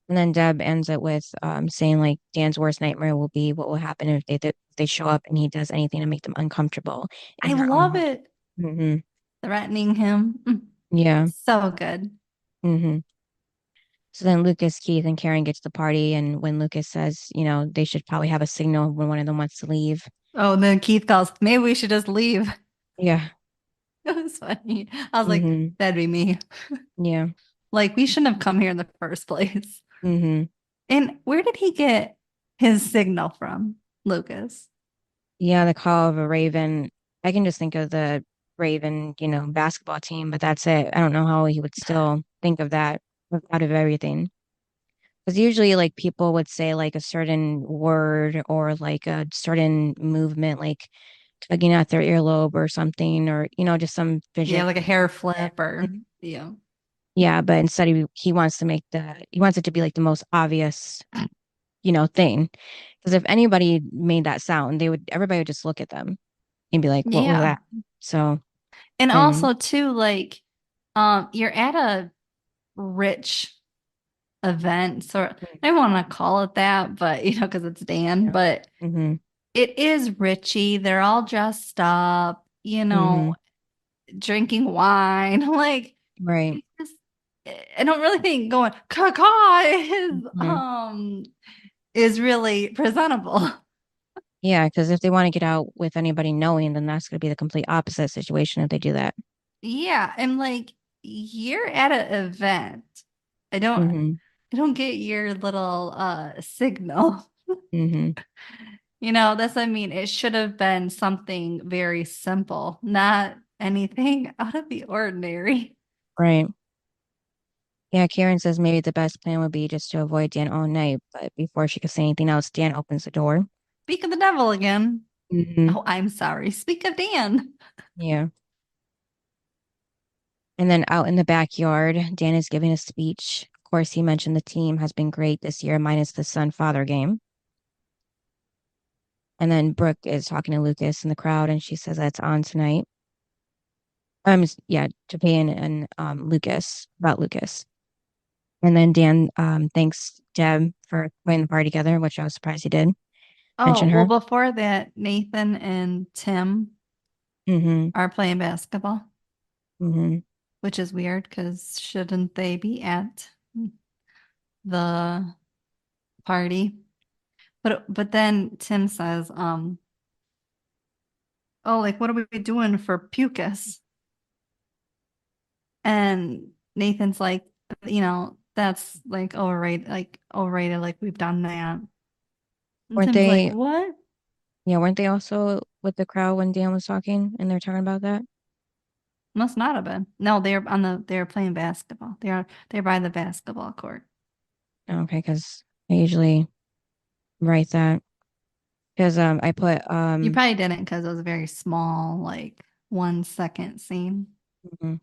And then Deb ends it with saying like Dan's worst nightmare will be what will happen if they show up and he does anything to make them uncomfortable in I her own love home. it. Hmm. Threatening him. Yeah. So good. Hmm. So then Lucas, Keith, and Karen get to the party, and when Lucas says, they should probably have a signal when one of them wants to leave. Oh, and then Keith calls, maybe we should just leave. Yeah. It was funny. I was like, Hmm. that'd be me. Yeah. Like, we shouldn't have come here in the first place. Hmm. And where did he get his signal from, Lucas? Yeah, the call of a Raven. I can just think of the Raven, basketball team, but that's it. I don't know how he would still think of that out of everything. Because usually, like, people would say, like, a certain word or, like, a certain movement, like tugging at their earlobe or something, or, just some Yeah, fidget. like a hair flip or, yeah. Yeah, but instead he wants it to be, like, the most obvious. thing. Because if anybody made that sound, everybody would just look at them and be like, what was Yeah. that? So, And and also too, like, you're at a rich event, so I want to call it that, but because it's Dan, but mm-hmm, it is Richie. They're all dressed up, mm-hmm, drinking wine. Like, right. it's just, I don't really think going caca Mhm. is really presentable. Yeah, because if they want to get out with anybody knowing, then that's going to be the complete opposite situation if they do that. Yeah, and like you're at an event. I don't Mm-hmm, I don't get your little signal. mm-hmm, That's what I mean. It should have been something very simple, not anything out of the ordinary. right. Yeah, Karen says maybe the best plan would be just to avoid Dan all night, but before she could say anything else, Dan opens the door. Speak of the devil again. Mm-hmm. Oh, I'm sorry. Speak of Dan. Yeah. And then out in the backyard, Dan is giving a speech. Of course, he mentioned the team has been great this year, minus the son-father game. And then Brooke is talking to Lucas in the crowd, and she says that's on tonight. Yeah, to Peyton and Lucas about Lucas. And then Dan thanks Deb for putting the party together, which I was surprised he did Oh, mention well, her. before that, Nathan and Tim Mm-hmm. are playing basketball, Mm-hmm. which is weird because shouldn't they be at the party? But then Tim says, oh, like what are we doing for Pucus? And Nathan's like, that's like overrated, like we've done that. And Weren't Tim's like, they? what? Yeah, weren't they also with the crowd when Dan was talking and they're talking about that? Must not have been. No, they're playing basketball. They're by the basketball court. Okay, because I usually write that because I put You probably didn't because it was a very small, like 1 second scene. because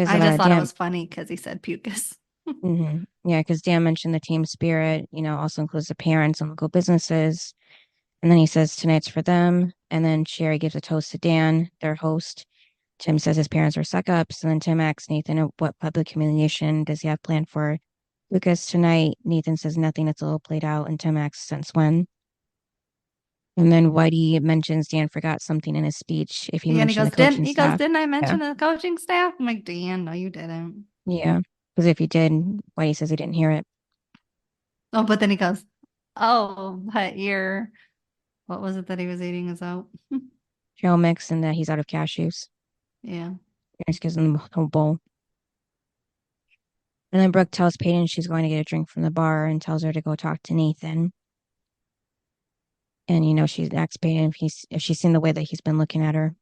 I just thought it Dan was funny because he said Pucus. yeah, because Dan mentioned the team spirit, also includes the parents and local businesses. And then he says tonight's for them. And then Sherry gives a toast to Dan, their host. Tim says his parents are suck ups. And then Tim asks Nathan what public humiliation does he have planned for Lucas tonight. Nathan says nothing, it's a little played out. And Tim asks since when. And then Whitey mentions Dan forgot something in his speech if he Yeah, and he mentioned the goes, coaching staff. didn't I Yeah. mention the coaching staff? I'm like, Dan, no, you didn't. Yeah. Because if he did, Whitey says he didn't hear it. Oh, but then he goes, oh, but what was it that he was eating is out? Trail mix and that he's out of cashews. Yeah. He just gives him the whole bowl. And then Brooke tells Peyton she's going to get a drink from the bar and tells her to go talk to Nathan. And she asks Peyton if she's seen the way that he's been looking at her.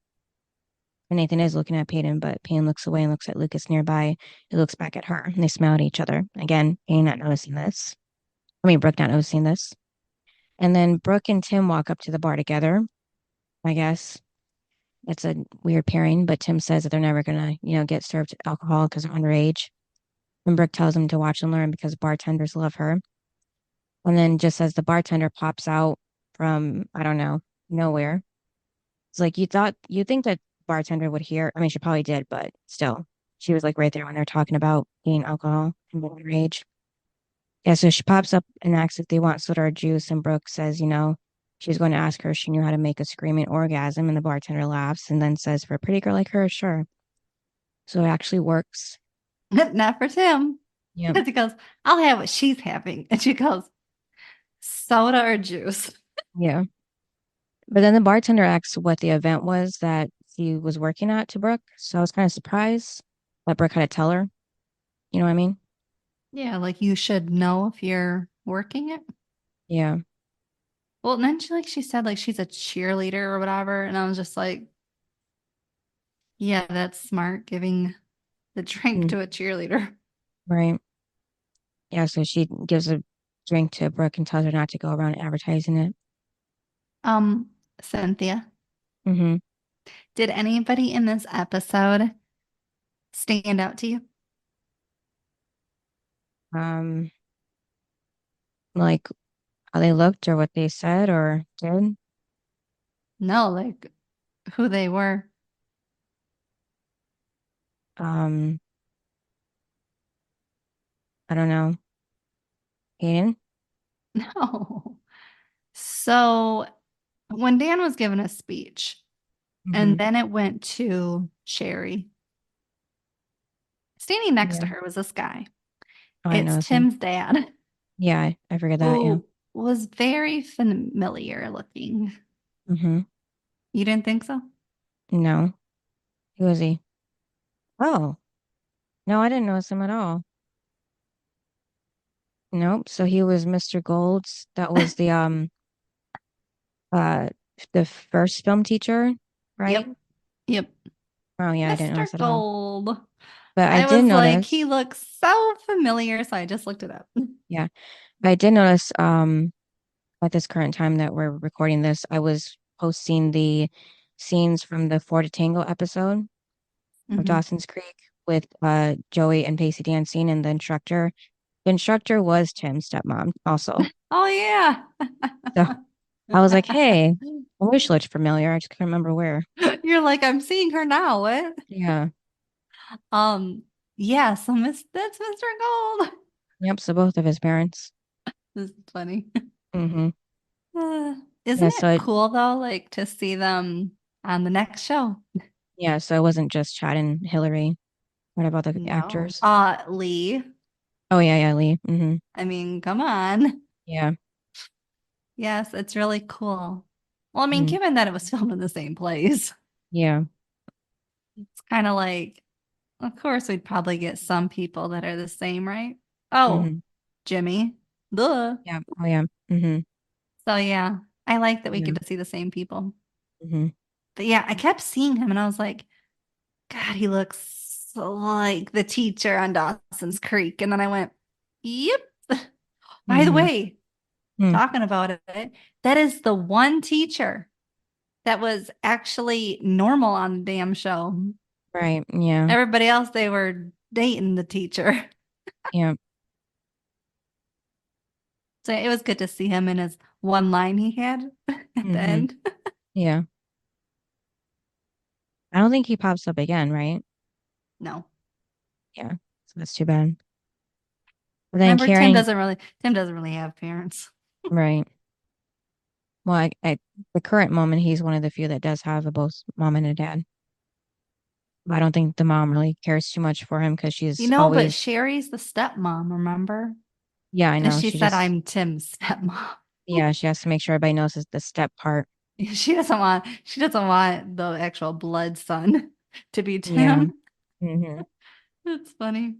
And Nathan is looking at Peyton, but Peyton looks away and looks at Lucas nearby. He looks back at her and they smile at each other. Again, Peyton not noticing this. I mean, Brooke not noticing this. And then Brooke and Tim walk up to the bar together. I guess it's a weird pairing, but Tim says that they're never gonna, get served alcohol because they're underage. And Brooke tells him to watch and learn because bartenders love her. And then just as the bartender pops out from, I don't know, nowhere, it's like you think that bartender would hear. I mean, she probably did, but still, she was like right there when they're talking about being alcohol and being underage. Yeah, so she pops up and asks if they want soda or juice, and Brooke says, she's going to ask her if she knew how to make a screaming orgasm, and the bartender laughs and then says, for a pretty girl like her, sure. So it actually works. Not for Tim. Yep. Because he goes, I'll have what she's having. And she goes, soda or juice. Yeah. But then the bartender asks what the event was that he was working at to Brooke. So I was kind of surprised that Brooke had to tell her. You know what I mean? Yeah, like you should know if you're working it. Yeah. Well, and then she said like she's a cheerleader or whatever. And I was just like, yeah, that's smart, giving the drink Mm, to a cheerleader. right. Yeah. So she gives a drink to Brooke and tells her not to go around advertising it. Um, Cynthia, Mm-hmm. did anybody in this episode stand out to you? Um, like how they looked or what they said or did? No, like who they were. Um, I don't know. Hayden? No. So when Dan was given a speech, and Mm-hmm. then it went to Sherry. Standing next to Yeah. her was this guy. Oh, I It's noticed him. Tim's dad, Yeah, I figured that. Yeah. who was very familiar looking. Mm-hmm. You didn't think so? No. Who was he? Oh, no, I didn't notice him at all. Nope. So he was Mr. Gold's. That was uh the first film teacher, right? Yep. Yep. Oh yeah, I didn't Mr. notice at all. Gold. But I I did was like, he notice, looks so familiar, so I just looked it up. yeah, but I did notice at this current time that we're recording this, I was posting the scenes from the Four to Tango episode of Mhm. Dawson's Creek with Joey and Pacey dancing and the instructor. The instructor was Tim's stepmom also. Oh yeah. So I was like, hey, I wish she looked familiar. I just couldn't remember where. You're like, I'm seeing her now. What? Yeah. Um, yeah, so that's Mr. Gold. Yep. So both of his parents. This is funny. Mm-hmm. Yeah. Isn't it cool though, like to see them on the next show? So it wasn't just Chad and Hillary. What about the No. actors? Lee. Oh yeah, yeah, Lee. Mm-hmm. I mean, come on. Yeah. Yes, it's really cool. Well, I mean, Mm-hmm. given that it was filmed in the same place, Yeah. it's kind of like, of course, we'd probably get some people that are the same, right? Oh, Mm-hmm. Jimmy. Duh. Yeah. Oh yeah. Mm-hmm. So yeah, I like that we Yeah. get to see the same people. Mm-hmm. But yeah, I kept seeing him and I was like, God, he looks so like the teacher on Dawson's Creek. And then I went, yep. By the Mm-hmm. way, Mm. talking about it, that is the one teacher that was actually normal on the damn show. Right. Yeah. Everybody else, they were dating the teacher. Yeah. So it was good to see him in his one line he had at the Mm-hmm. end. Yeah. I don't think he pops up again, right? No. Yeah. So that's too bad. But then Remember, Karen, Tim doesn't really have parents. right. Well, I the current moment, he's one of the few that does have a both mom and a dad. But I don't think the mom really cares too much for him because You she's know, but always, Sherry's the stepmom, remember? yeah, I And know. she She said, just, I'm Tim's stepmom. yeah, she has to make sure everybody knows the step part. She doesn't want the actual blood son to be Yeah. Tim. Mm-hmm. It's funny.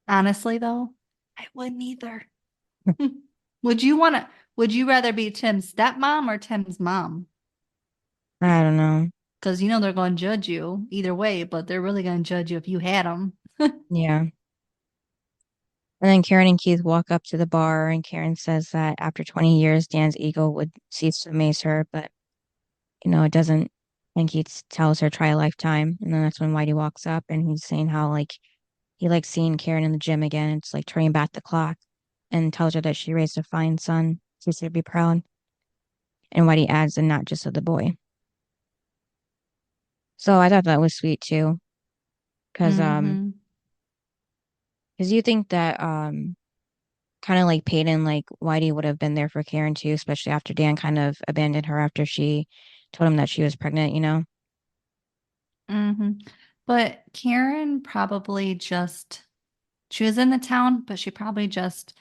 Honestly, though, I wouldn't either. Would you want to, would you rather be Tim's stepmom or Tim's mom? I don't know. Because you know they're going to judge you either way, but they're really going to judge you if you had them. Yeah. And then Karen and Keith walk up to the bar, and Karen says that after 20 years, Dan's ego would cease to amaze her, but it doesn't. And Keith tells her try a lifetime. And then that's when Whitey walks up and he's saying how like he likes seeing Karen in the gym again. It's like turning back the clock and tells her that she raised a fine son. She should be proud. And Whitey adds, and not just of the boy. So I thought that was sweet too. Cause Mm-hmm. because you think that kind of like Peyton, like Whitey would have been there for Karen too, especially after Dan kind of abandoned her after she told him that she was pregnant. Mm-hmm. But Karen probably just, she was in the town, but she probably just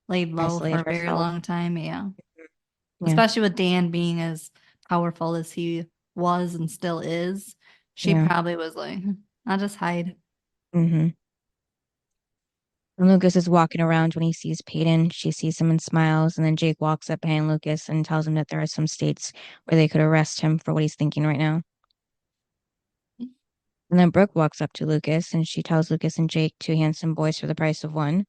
laid low for Isolated a very herself. long time. Yeah. Yeah. Especially with Dan being as powerful as he was and still is. She Yeah. probably was like, I'll just hide. Mm-hmm. And Lucas is walking around when he sees Peyton. She sees him and smiles, and then Jake walks up behind Lucas and tells him that there are some states where they could arrest him for what he's thinking right now. And then Brooke walks up to Lucas and she tells Lucas and Jake, two handsome boys for the price of one.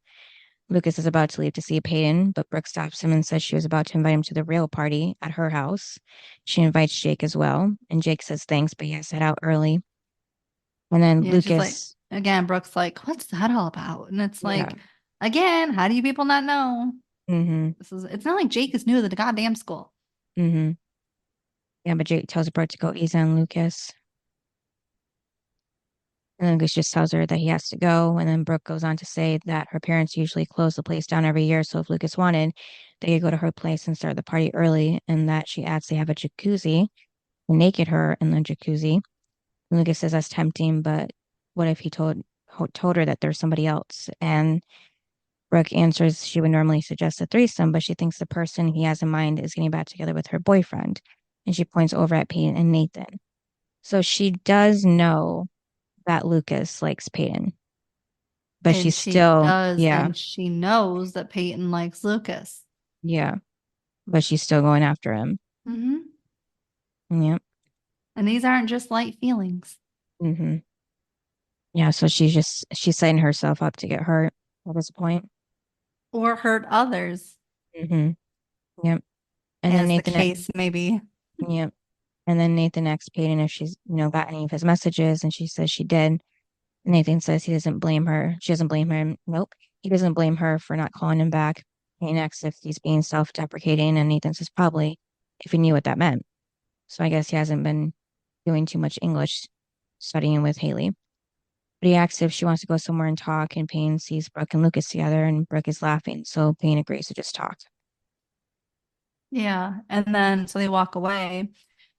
Lucas is about to leave to see Peyton, but Brooke stops him and says she was about to invite him to the real party at her house. She invites Jake as well, and Jake says thanks, but he has to head out early. And then Yeah, she's like, Lucas, again, Brooke's like, what's that all about? And it's yeah, like, again, how do you people not know? Mm-hmm. It's not like Jake is new to the goddamn school. Mm-hmm. Yeah, but Jake tells Brooke to go easy on Lucas. And Lucas just tells her that he has to go. And then Brooke goes on to say that her parents usually close the place down every year. So if Lucas wanted, they could go to her place and start the party early. And that she adds they have a jacuzzi, naked her in the jacuzzi. And Lucas says that's tempting, but what if he told her that there's somebody else? And Brooke answers she would normally suggest a threesome, but she thinks the person he has in mind is getting back together with her boyfriend. And she points over at Peyton and Nathan. So she does know that Lucas likes Peyton, but And she's she still, does, yeah, and she knows that Peyton likes Lucas. yeah, but she's still going after him. Mm-hmm. Yep. And these aren't just light feelings Mm-hmm. Yeah, so she's setting herself up to get hurt at this point. or hurt others, Mm-hmm. Yep. And then as the Nathan, case may be. yep. And then Nathan asks Peyton if she's, got any of his messages, and she says she did. Nathan says he doesn't blame her. She doesn't blame him. Nope. He doesn't blame her for not calling him back. Payne asks if he's being self-deprecating, and Nathan says probably if he knew what that meant. So I guess he hasn't been doing too much English studying with Haley. But he asks if she wants to go somewhere and talk, and Payne sees Brooke and Lucas together, and Brooke is laughing. So Payne agrees to just talk. Yeah. And then so they walk away,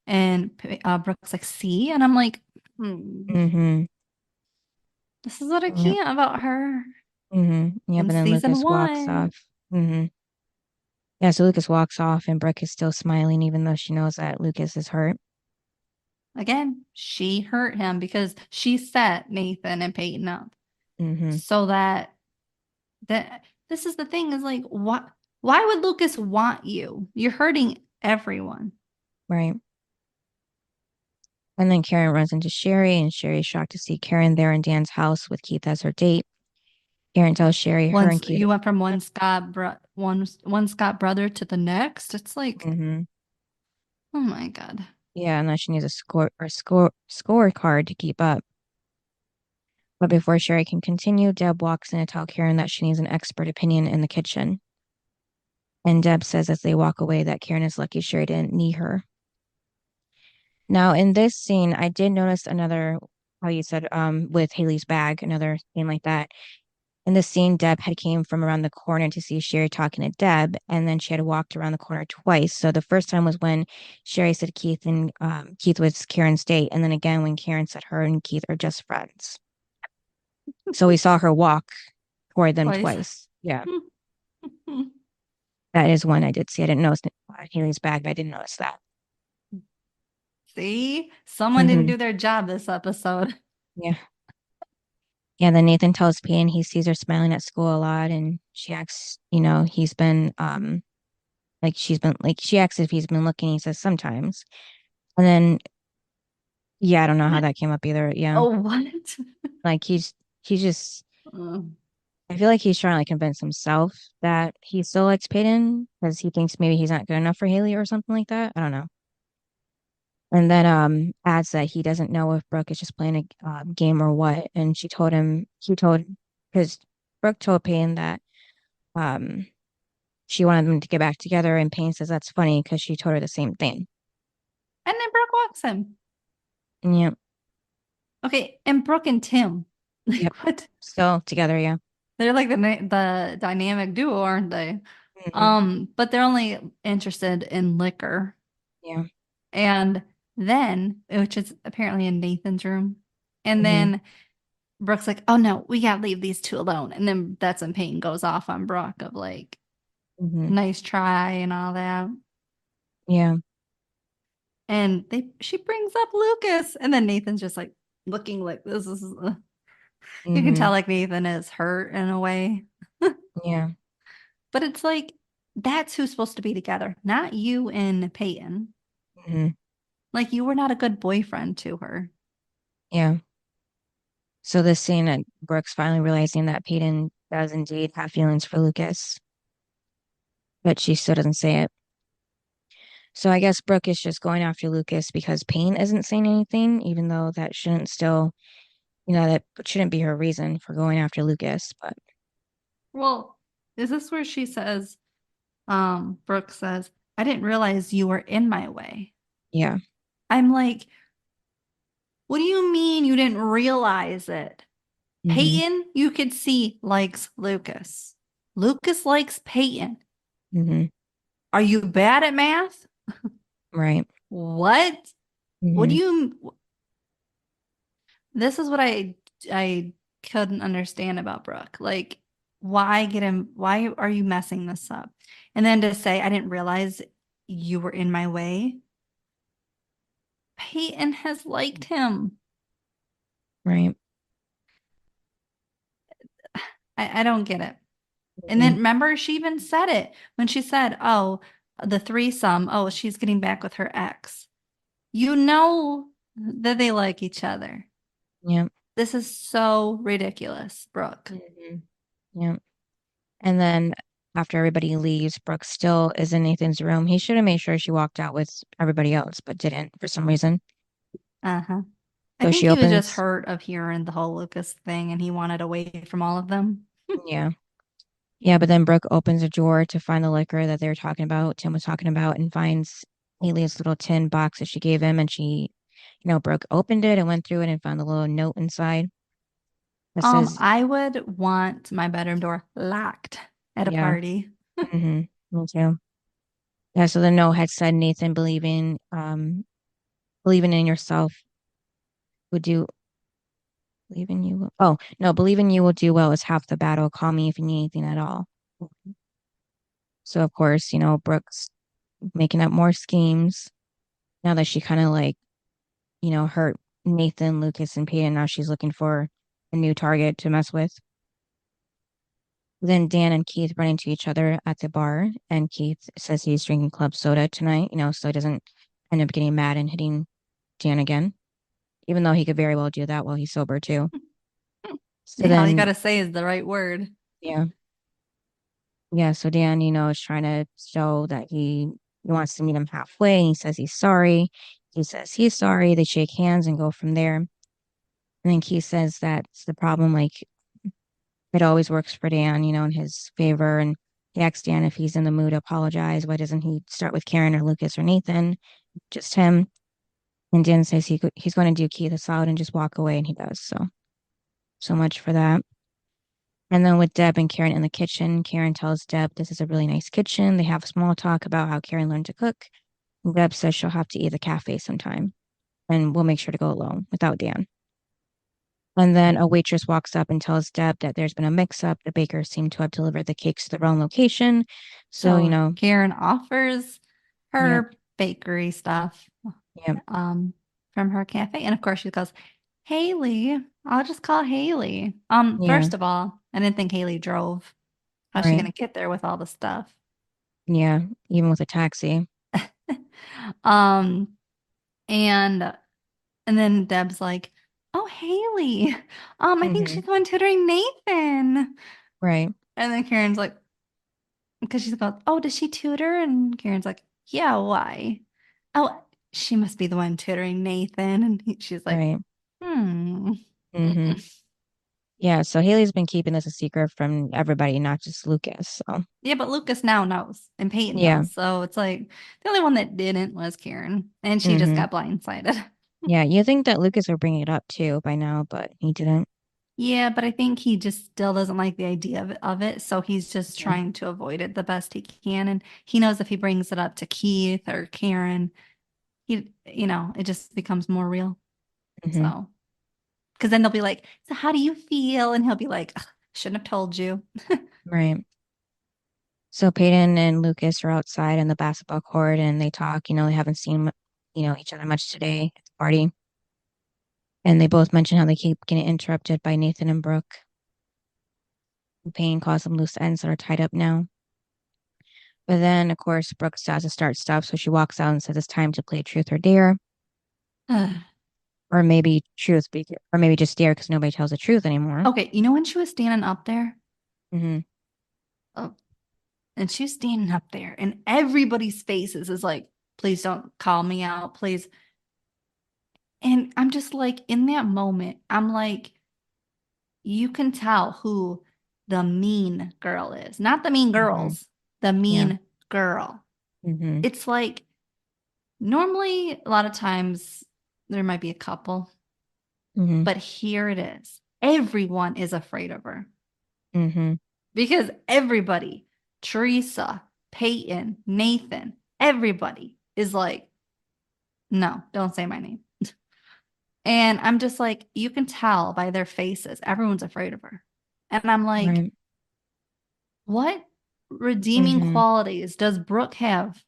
and Brooke's like, see? And I'm like, Mm-hmm. this is what I Yep. can't about her Mm-hmm. Yep. in And then season Lucas walks one. off. Mm-hmm. Yeah, so Lucas walks off, and Brooke is still smiling, even though she knows that Lucas is hurt. Again, she hurt him because she set Nathan and Peyton up Mm-hmm. so that this is the thing is like, what? Why would Lucas want you? You're hurting everyone. Right. And then Karen runs into Sherry, and Sherry's shocked to see Karen there in Dan's house with Keith as her date. Karen tells Sherry her and Once Keith. you went from one Scott brother to the next, it's like, Mm-hmm. oh my God. Yeah, and that she needs a scorecard to keep up. But before Sherry can continue, Deb walks in to tell Karen that she needs an expert opinion in the kitchen. And Deb says as they walk away that Karen is lucky Sherry didn't knee her. Now, in this scene, I did notice another, how you said, with Haley's bag, another thing like that. In the scene, Deb had came from around the corner to see Sherry talking to Deb, and then she had walked around the corner twice. So the first time was when Sherry said Keith and Keith was Karen's date, and then again when Karen said her and Keith are just friends. So we saw her walk toward them Twice. twice. Yeah, that is one I did see. I didn't notice Haley's bag, but I didn't notice that. See, someone didn't Mm-hmm. do their job this episode. Yeah. Yeah, then Nathan tells Payne he sees her smiling at school a lot, and she asks, he's been she asks if he's been looking, he says sometimes. And then yeah, I don't know how that came up either. Yeah. Oh, what? Like he's just Oh. I feel like he's trying to like convince himself that he still likes Peyton because he thinks maybe he's not good enough for Haley or something like that. I don't know. And then adds that he doesn't know if Brooke is just playing a game or what. And because Brooke told Payne that um she wanted them to get back together, and Payne says that's funny because she told her the same thing. And then Brooke walks him. And yep, Okay, and Brooke and Tim. Like yep, what? still together, yeah. They're like the dynamic duo, aren't they? Hmm. But they're only interested in liquor. Yeah. And then, which is apparently in Nathan's room. And Hmm. then Brooke's like, oh no, we gotta leave these two alone. And then that's when Peyton goes off on Brooke of like, Hmm. nice try and all that. Yeah. And she brings up Lucas. And then Nathan's just like looking like this is you can Hmm. tell like Nathan is hurt in a way. Yeah. But it's like that's who's supposed to be together, not you and Peyton. Hmm. Like you were not a good boyfriend to her. Yeah. So this scene at Brooks finally realizing that Peyton does indeed have feelings for Lucas, but she still doesn't say it. So I guess Brooke is just going after Lucas because Payne isn't saying anything, even though that shouldn't still, that shouldn't be her reason for going after Lucas. But Well, is this where she says Brooke says, I didn't realize you were in my way. Yeah. I'm like, what do you mean you didn't realize it? Mm-hmm. Peyton, you could see, likes Lucas. Lucas likes Peyton. Mm-hmm. Are you bad at math? Right. What? What do Mm-hmm. you This is what I couldn't understand about Brooke. Like, why are you messing this up? And then to say, I didn't realize you were in my way. Peyton has liked him. Right. I don't get it. And then Mm-hmm. remember, she even said it when she said, oh, the threesome, oh, she's getting back with her ex. You know that they like each other. Yeah. This is so ridiculous, Brooke. Mm-hmm. Yeah. And then after everybody leaves, Brooke still is in Nathan's room. He should have made sure she walked out with everybody else, but didn't for some reason. Uh-huh. I So think she he was just opens, hurt of hearing the whole Lucas thing and he wanted away from all of them. yeah. Yeah, but then Brooke opens a drawer to find the liquor that they were talking about, Tim was talking about, and finds Haley's little tin box that she gave him. And she, Brooke opened it and went through it and found a little note inside that says, I would want my bedroom door locked at a yeah, party. mm-hmm, me too. Yeah, so the note had said, Nathan, believing in yourself would do, believe in you. Oh, no, believe in you will do well is half the battle. Call me if you need anything at all. So, of course, Brooke's making up more schemes now that she kind of like, hurt Nathan, Lucas, and Peyton. Now she's looking for a new target to mess with. Then Dan and Keith run into each other at the bar, and Keith says he's drinking club soda tonight, so he doesn't end up getting mad and hitting Dan again, even though he could very well do that while he's sober too. So Yeah, all you then, gotta say is the right word. yeah, yeah. So Dan, is trying to show that he wants to meet him halfway. He says he's sorry. He says he's sorry. They shake hands and go from there. And then Keith says that's the problem. Like it always works for Dan, in his favor. And he asks Dan if he's in the mood to apologize. Why doesn't he start with Karen or Lucas or Nathan? Just him. And Dan says he's going to do Keith a solid and just walk away, and he does. So much for that. And then with Deb and Karen in the kitchen, Karen tells Deb this is a really nice kitchen. They have a small talk about how Karen learned to cook. And Deb says she'll have to eat at the cafe sometime, and we'll make sure to go alone without Dan. And then a waitress walks up and tells Deb that there's been a mix-up. The bakers seem to have delivered the cakes to the wrong location. So, So Karen offers yep, her bakery stuff yep, from her cafe. And of course she goes, Haley. I'll just call Haley. yeah, First of all, I didn't think Haley drove. How's she right, gonna get there with all the stuff? yeah, even with a taxi. Um, and and then Deb's like, "Oh, Haley, I think Hmm. she's going tutoring Nathan." Right, And then Karen's like, because she's like, "Oh, does she tutor?" And Karen's like, "Yeah, why?" Oh, she must be the one tutoring Nathan. And she's like, right. "Hmm." Hmm. Yeah, so Haley's been keeping this a secret from everybody, not just Lucas. So, Yeah, but Lucas now knows and Peyton yeah, knows. So it's like the only one that didn't was Karen, and she just hmm. got blindsided. Yeah, you think that Lucas would bring it up too by now, but he didn't. Yeah, but I think he just still doesn't like the idea of it. So he's just Yeah. trying to avoid it the best he can. And he knows if he brings it up to Keith or Karen, it just becomes more real. Hmm. So, because then they'll be like, so how do you feel? And he'll be like, "Ugh, shouldn't have told you." Right. So Peyton and Lucas are outside in the basketball court and they talk, they haven't seen, each other much today at the party. And they both mention how they keep getting interrupted by Nathan and Brooke. Payne calls them loose ends that are tied up now. But then, of course, Brooke has to start stuff, so she walks out and says it's time to play truth or dare, or maybe or maybe just dare because nobody tells the truth anymore. Okay, you know when she was standing up there? Hmm. Oh, and she was standing up there, and everybody's faces is like, please don't call me out, please. And I'm just like, in that moment, I'm like, you can tell who the mean girl is. Not the mean Hmm. girls, the Yeah. mean girl. Mm-hmm. It's like normally a lot of times there might be a couple, Mm-hmm. but here it is. Everyone is afraid of her Mm-hmm. because everybody, Teresa, Peyton, Nathan, everybody is like, no, don't say my name. And I'm just like, you can tell by their faces, everyone's afraid of her. And I'm like, Right. what redeeming Mm-hmm. qualities does Brooke have?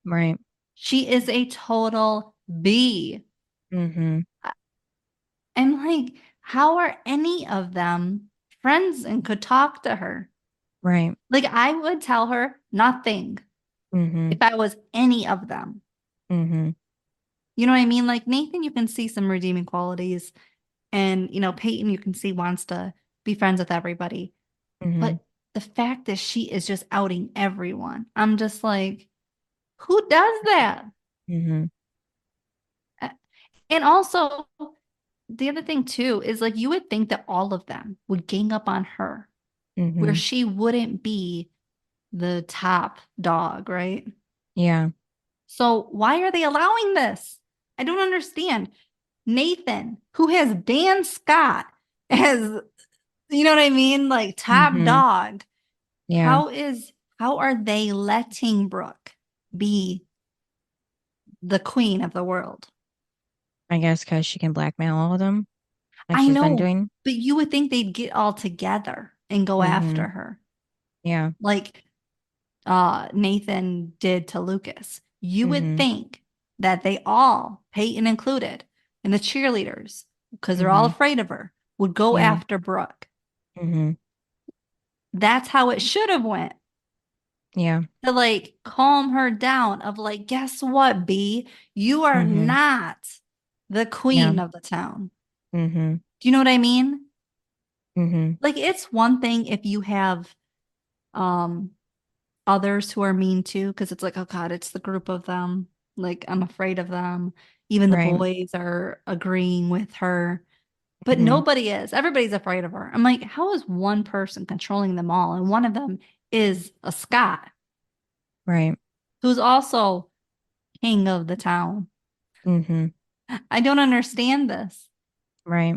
Right. She is a total B. Mm-hmm. And like, how are any of them friends and could talk to her? Right. Like, I would tell her nothing Mm-hmm. if I was any of them. Mm-hmm. You know what I mean? Like, Nathan, you can see some redeeming qualities. And, Peyton, you can see wants to be friends with everybody. Mm-hmm. But the fact that she is just outing everyone, I'm just like, who does that? Mm-hmm. And also, the other thing too is like you would think that all of them would gang up on her, where Mm-hmm. she wouldn't be the top dog, right? Yeah. So why are they allowing this? I don't understand. Nathan, who has Dan Scott as, you know what I mean? Like top Mm-hmm. dog. Yeah. How are they letting Brooke be the queen of the world? I guess because she can blackmail all of them, like I she's been know, doing. but you would think they'd get all together and go Mm-hmm. after her. Yeah. Like Nathan did to Lucas. You would Mm-hmm. think that they all, Peyton included, and the cheerleaders, because they're all Mm-hmm. afraid of her, would go Yeah. after Brooke. Mm-hmm. That's how it should have went. Yeah. To like calm her down of like, guess what, B? You are Mm-hmm. not the Yeah. queen of the town. Mm-hmm. Do you know what I mean? Mm-hmm. Like it's one thing if you have um others who are mean too, because it's like, oh God, it's the group of them. Like I'm afraid of them. Even the Right. boys are agreeing with her, but Mm-hmm. nobody is. Everybody's afraid of her. I'm like, how is one person controlling them all? And one of them is a Scott, Right. who's also king of the town. Mm-hmm. I don't understand this. Right.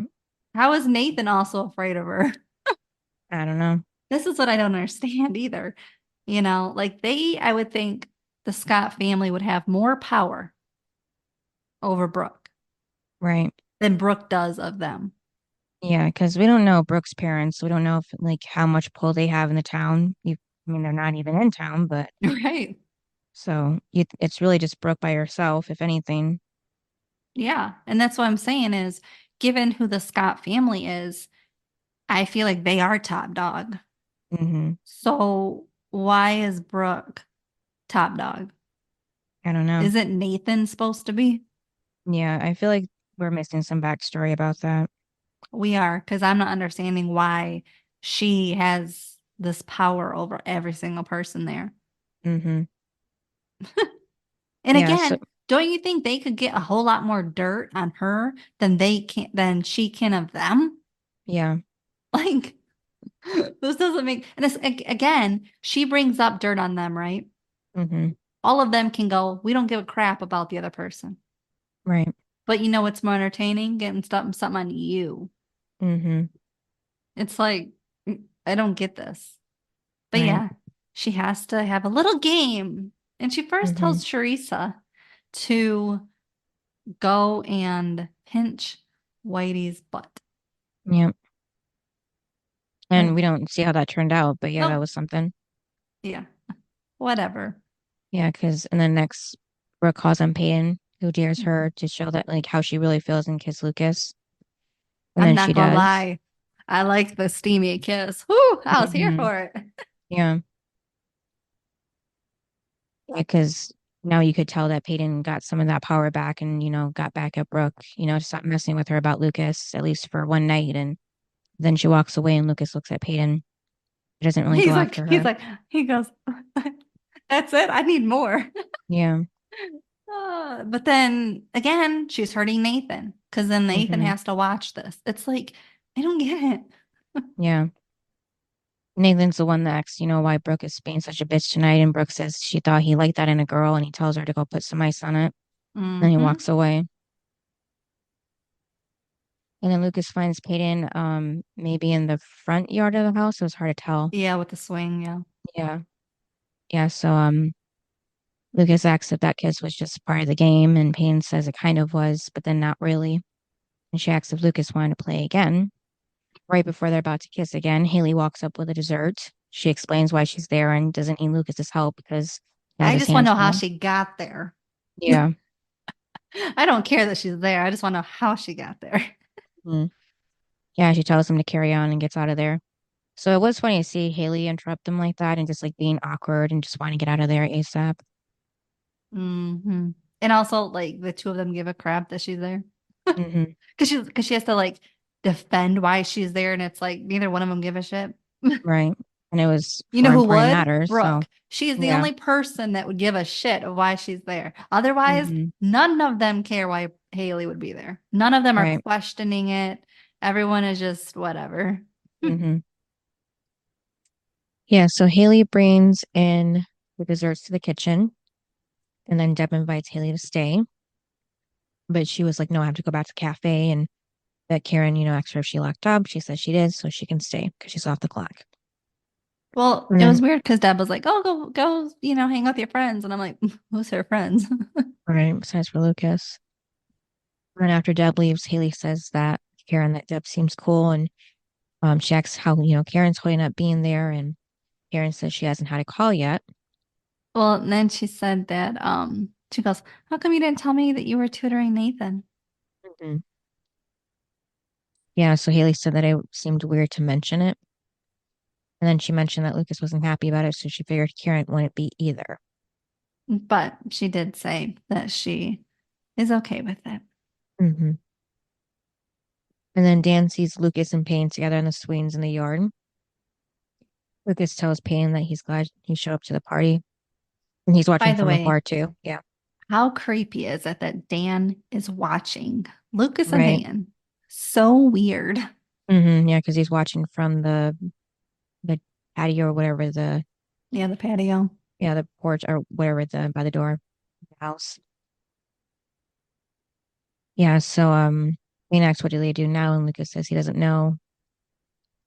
How is Nathan also afraid of her? I don't know. This is what I don't understand either. Like I would think the Scott family would have more power over Brooke Right. than Brooke does of them. Yeah, because we don't know Brooke's parents. We don't know if like how much pull they have in the town. I mean, they're not even in town, but Right. so it's really just Brooke by herself, if anything. Yeah. And that's what I'm saying is given who the Scott family is, I feel like they are top dog. Mm-hmm. So why is Brooke top dog? I don't know. Isn't Nathan supposed to be? Yeah, I feel like we're missing some backstory about that. We are, because I'm not understanding why she has this power over every single person there. Mm-hmm. And Yeah, so again, don't you think they could get a whole lot more dirt on her than she can of them? yeah. Like this doesn't make and this again, she brings up dirt on them, right? Mm-hmm. All of them can go, we don't give a crap about the other person. Right. But you know what's more entertaining? Getting something on you. Mm-hmm. It's like I don't get this. But Right. yeah, she has to have a little game. And she first Mm-hmm. tells Teresa to go and pinch Whitey's butt. Yeah. And And we don't see how that turned out, but yeah, that nope, was something. yeah, whatever. Yeah, because and then next Brooke calls on Peyton, who dares her to show that like how she really feels and kiss Lucas. And I'm then not she gonna does. lie. I like the steamy kiss. Whoo, I was here Mm-hmm. for it. Yeah. Because now you could tell that Peyton got some of that power back and, got back at Brooke, to stop messing with her about Lucas, at least for one night. And then she walks away and Lucas looks at Peyton. He doesn't really go after He's her. like, he goes, that's it. I need more. Yeah. But then again, she's hurting Nathan because then Nathan Mm-hmm. has to watch this. It's like, I don't get it. Yeah. Nathan's the one that asks, why Brooke is being such a bitch tonight. And Brooke says she thought he liked that in a girl and he tells her to go put some ice on it. Then he Mm-hmm. walks away. And then Lucas finds Peyton maybe in the front yard of the house. It was hard to tell. Yeah, with the swing. Yeah. Yeah. Yeah. So Lucas asks if that kiss was just part of the game, and Payne says it kind of was, but then not really. And she asks if Lucas wanted to play again. Right before they're about to kiss again, Haley walks up with a dessert. She explains why she's there and doesn't need Lucas's help because he has I his just want hands to know how full. she got there. Yeah. I don't care that she's there. I just want to know how she got there. Mm. Yeah, she tells him to carry on and gets out of there. So it was funny to see Haley interrupt them like that and just like being awkward and just wanting to get out of there ASAP. Mm-hmm. And also, like, the two of them give a crap that she's there Hmm. because she has to like defend why she's there, and it's like neither one of them give a shit. Right. And it was You know for who important would? matters. So Brooke. She is the yeah. only person that would give a shit of why she's there. Otherwise, Hmm. none of them care why Haley would be there. None of them are Right. questioning it. Everyone is just whatever. Hmm. Yeah. So Haley brings in the desserts to the kitchen and then Deb invites Haley to stay. But she was like, no, I have to go back to the cafe. And that Karen, asked her if she locked up. She says she did, so she can stay because she's off the clock. Well, And it then, was weird because Deb was like, "Oh, go, hang out with your friends," and I'm like, "Who's her friends?" right, besides for Lucas. And then after Deb leaves, Haley says that Karen, that Deb seems cool. And she asks how, Karen's holding up being there. And Karen says she hasn't had a call yet. Well, and then she said that she goes, "How come you didn't tell me that you were tutoring Nathan?" Mhm. Yeah, so Haley said that it seemed weird to mention it. And then she mentioned that Lucas wasn't happy about it, so she figured Karen wouldn't be either. But she did say that she is okay with it. Hmm. And then Dan sees Lucas and Payne together in the swings in the yard. Lucas tells Payne that he's glad he showed up to the party. And he's By watching the from way, afar too. Yeah. how creepy is it that Dan is watching Lucas and Right. Peyton? So weird. Yeah, because he's watching from the patio or whatever Yeah, the patio. the porch or whatever the by the door of the house. Yeah, so Payne asks what do they do now, and Lucas says he doesn't know.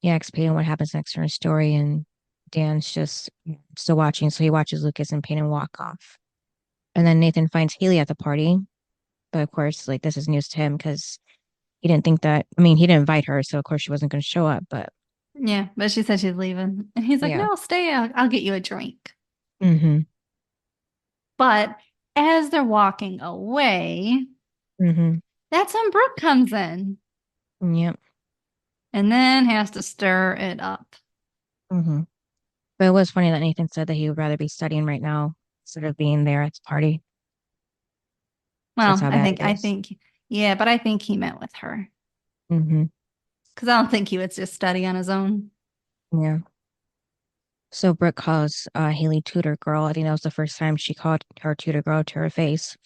He asks Payne what happens next in her story, and Dan's just still watching, so he watches Lucas and Payne walk off. And then Nathan finds Haley at the party, but of course, like this is news to him because he didn't think that. I mean, he didn't invite her, so of course she wasn't going to show up. But Yeah, but she said she's leaving. And he's like, yeah. "No, stay. I'll get you a drink." Hmm. But as they're walking away, Hmm. that's when Brooke comes in Yep. and then has to stir it up. Hmm. But it was funny that Nathan said that he would rather be studying right now instead of being there at the party. So that's Well, how that I is. think, yeah, but I think he met with her Hmm. because I don't think he would just study on his own. Yeah. So Brooke calls Haley tutor girl. I think that was the first time she called her tutor girl to her face.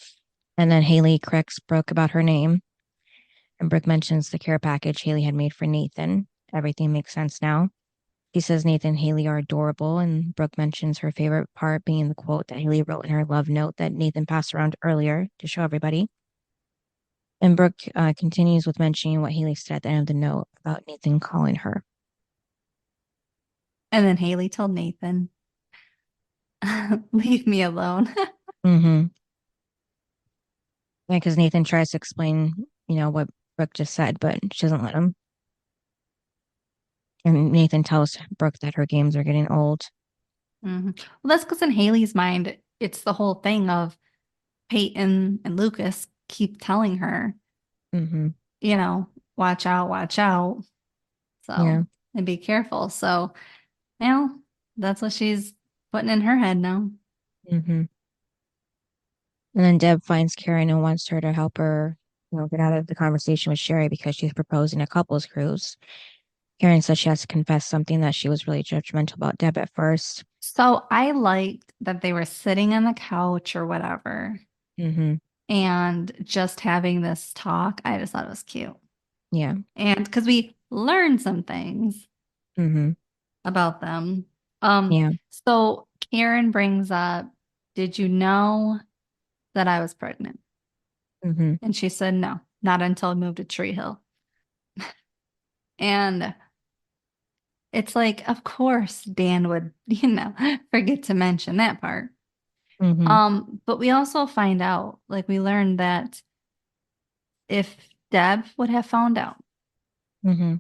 And then Haley corrects Brooke about her name. And Brooke mentions the care package Haley had made for Nathan. Everything makes sense now. He says Nathan and Haley are adorable, and Brooke mentions her favorite part being the quote that Haley wrote in her love note that Nathan passed around earlier to show everybody. And Brooke continues with mentioning what Haley said at the end of the note about Nathan calling her. And then Haley told Nathan, "Leave me alone." Mm-hmm. Because Nathan tries to explain, what Brooke just said, but she doesn't let him. And Nathan tells Brooke that her games are getting old. Mhm. Well, that's because in Haley's mind, it's the whole thing of Peyton and Lucas keep telling her, Mm-hmm. watch out, watch out. Yeah. So, and be careful. So, well, that's what she's putting in her head now. Mm-hmm. And then Deb finds Karen and wants her to help her, get out of the conversation with Sherry because she's proposing a couples cruise. Karen says she has to confess something that she was really judgmental about Deb at first. So I liked that they were sitting on the couch or whatever Mm-hmm. and just having this talk. I just thought it was cute. Yeah. And because we learned some things Mm-hmm. about them. Yeah. So Karen brings up, did you know that I was pregnant? Mm-hmm. And she said, no, not until I moved to Tree Hill. And it's like, of course, Dan would, forget to mention that part. Mm-hmm. But we also find out, like we learned that if Deb would have found out Mm-hmm.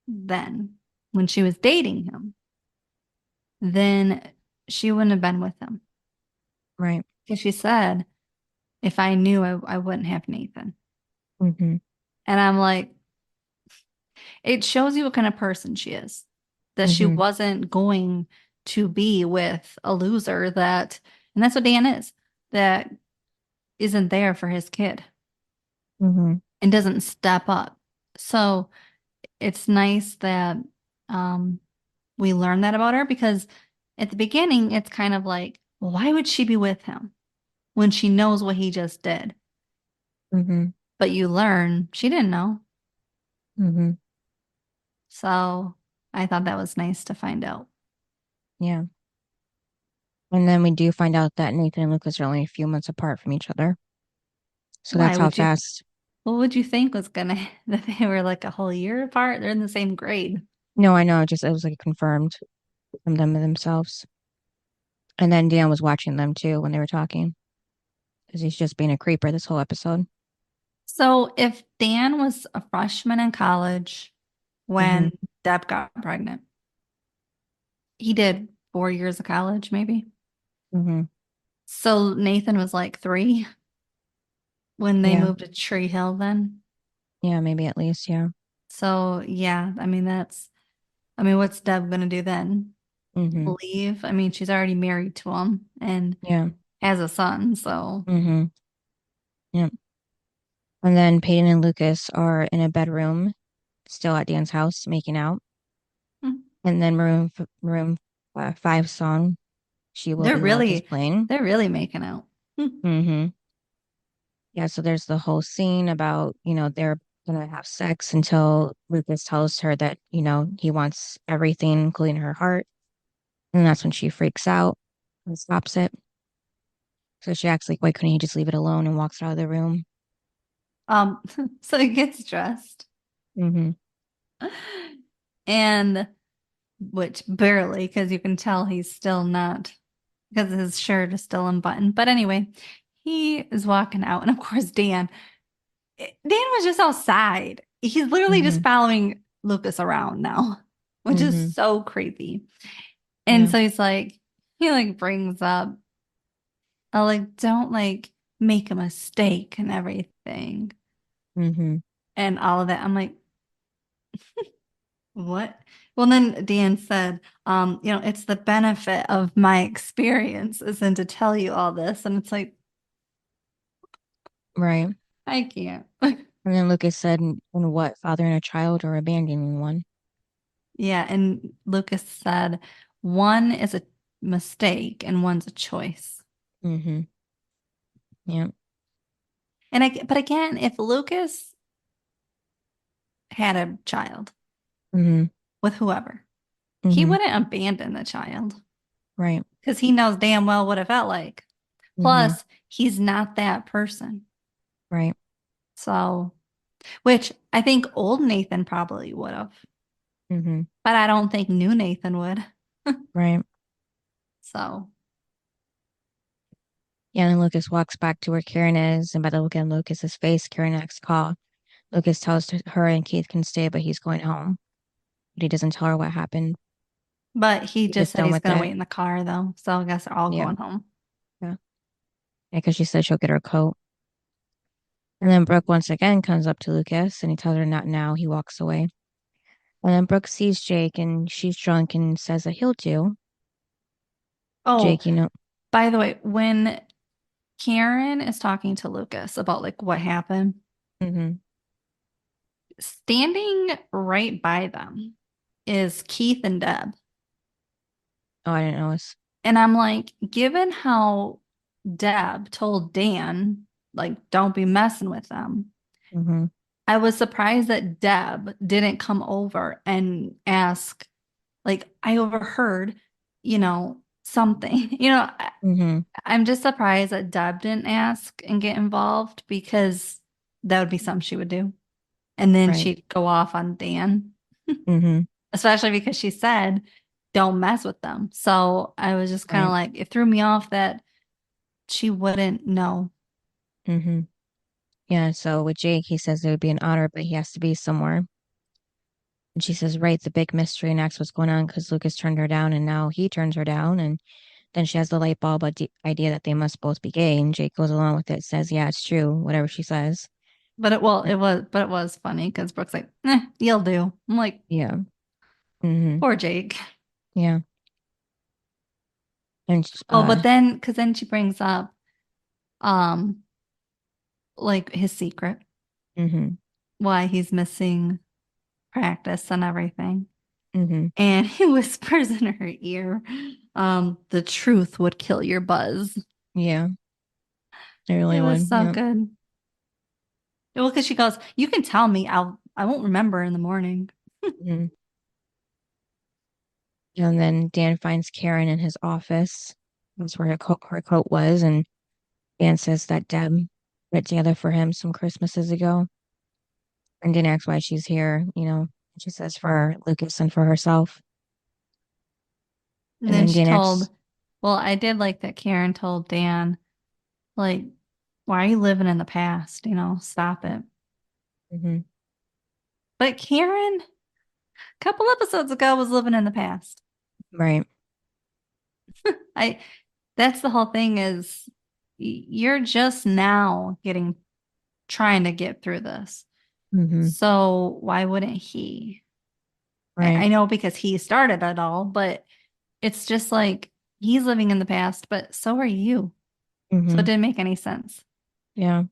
then when she was dating him, then she wouldn't have been with him. Right. Because she said, if I knew, I wouldn't have Nathan. Mm-hmm. And I'm like, it shows you what kind of person she is. That she Mm-hmm. wasn't going to be with a loser and that's what Dan is, that isn't there for his kid Mm-hmm. and doesn't step up. So it's nice that um, we learn that about her because at the beginning, it's kind of like, well, why would she be with him when she knows what he just did? Mm-hmm. But you learn she didn't know. Mm-hmm. So I thought that was nice to find out. Yeah. And then we do find out that Nathan and Lucas are only a few months apart from each other. So Why that's how would you? fast. What would you think was gonna that they were like a whole year apart? They're in the same grade. No, I know. Just it was like confirmed from them themselves. And then Dan was watching them too when they were talking because he's just being a creeper this whole episode. So if Dan was a freshman in college Mm-hmm. when Deb got pregnant, he did 4 years of college, maybe. Mm-hmm. So Nathan was like 3 when they Yeah. moved to Tree Hill then. Yeah, maybe at least. Yeah. So yeah, what's Deb gonna do then? Mm-hmm. Leave? I mean, she's already married to him and Yeah. has a son, so Mm-hmm. Yeah. And then Peyton and Lucas are in a bedroom still at Dan's house making out. hmm. And then Maroon 5 song, She Will they're Be Loved is really playing. they're really making out. Hmm. Mm-hmm. Yeah, so there's the whole scene about, they're gonna have sex until Lucas tells her that, he wants everything, including her heart. And that's when she freaks out and stops it. So she acts like, why couldn't he just leave it alone and walks out of the room? Um, so he gets dressed Mm-hmm. and which barely because you can tell he's still not because his shirt is still unbuttoned. But anyway, he is walking out, and of course, Dan was just outside. He's literally just Mm-hmm. following Lucas around now, which Mm-hmm. is so creepy. And Yeah. so he like brings up, like, don't like make a mistake and everything Mm-hmm. and all of that. I'm like, what? Well, then Dan said, it's the benefit of my experience isn't to tell you all this. And it's like, Right. I can't. And then Lucas said, "And what, fathering a child or abandoning one?" Yeah. And Lucas said, one is a mistake and one's a choice. Mm-hmm. Yeah. But again, if Lucas had a child Mm-hmm. with whoever, he Mm-hmm. wouldn't abandon the child Right. because he knows damn well what it felt like. Mm-hmm. Plus, he's not that person. Right. So, which I think old Nathan probably would have, Mm-hmm. but I don't think new Nathan would. Right. So, Yeah, and then Lucas walks back to where Karen is, and by the look on Lucas's face, Karen asks call. Lucas tells her and Keith can stay, but he's going home. But he doesn't tell her what happened. but he He's just just said done he's with going to it. wait in the car though. So I guess they're all Yeah. going home. Yeah. Yeah, because she said she'll get her coat. And then Brooke once again comes up to Lucas and he tells her not now. He walks away. And then Brooke sees Jake and she's drunk and says that he'll do. Oh, Jake, you know. by the way, when Karen is talking to Lucas about like what happened, Mm-hmm. standing right by them is Keith and Deb. Oh, I didn't notice. And I'm like, given how Deb told Dan, like, don't be messing with them, Mm-hmm. I was surprised that Deb didn't come over and ask, like I overheard, something. Mm-hmm. I'm just surprised that Deb didn't ask and get involved because that would be something she would do. And then Right. she'd go off on Dan, Mm-hmm. especially because she said, don't mess with them. So I was just kind of Right. like, it threw me off that she wouldn't know. Mm-hmm. Yeah, so with Jake, he says it would be an honor, but he has to be somewhere. And she says, right, the big mystery and ask what's going on because Lucas turned her down and now he turns her down. And then she has the light bulb idea that they must both be gay. And Jake goes along with it, says, yeah, it's true, whatever she says. But it was funny because Brooke's like, you'll do. I'm like, Yeah. Mm-hmm. poor Jake. Yeah. And Well, but then, because then she brings up, um, like his secret, mm-hmm. why he's missing practice and everything. Mm-hmm. And he whispers in her ear, the truth would kill your buzz. Yeah, it really It was would. so Yeah. good. Well, because she goes, you can tell me, I won't remember in the morning. Mm-hmm. And then Dan finds Karen in his office. That's where her coat was. And Dan says that Deb put it together for him some Christmases ago. And Dan asks why she's here, she says for Lucas and for herself. And And then then she Dan asks, told, well, I did like that Karen told Dan, like, why are you living in the past? Stop it. hmm But Karen, a couple episodes ago, was living in the past. right, I, that's the whole thing is you're just now trying to get through this. hmm So why wouldn't he? I right, know because he started it all, but it's just like he's living in the past, but so are you. So it hmm didn't make any sense. yeah.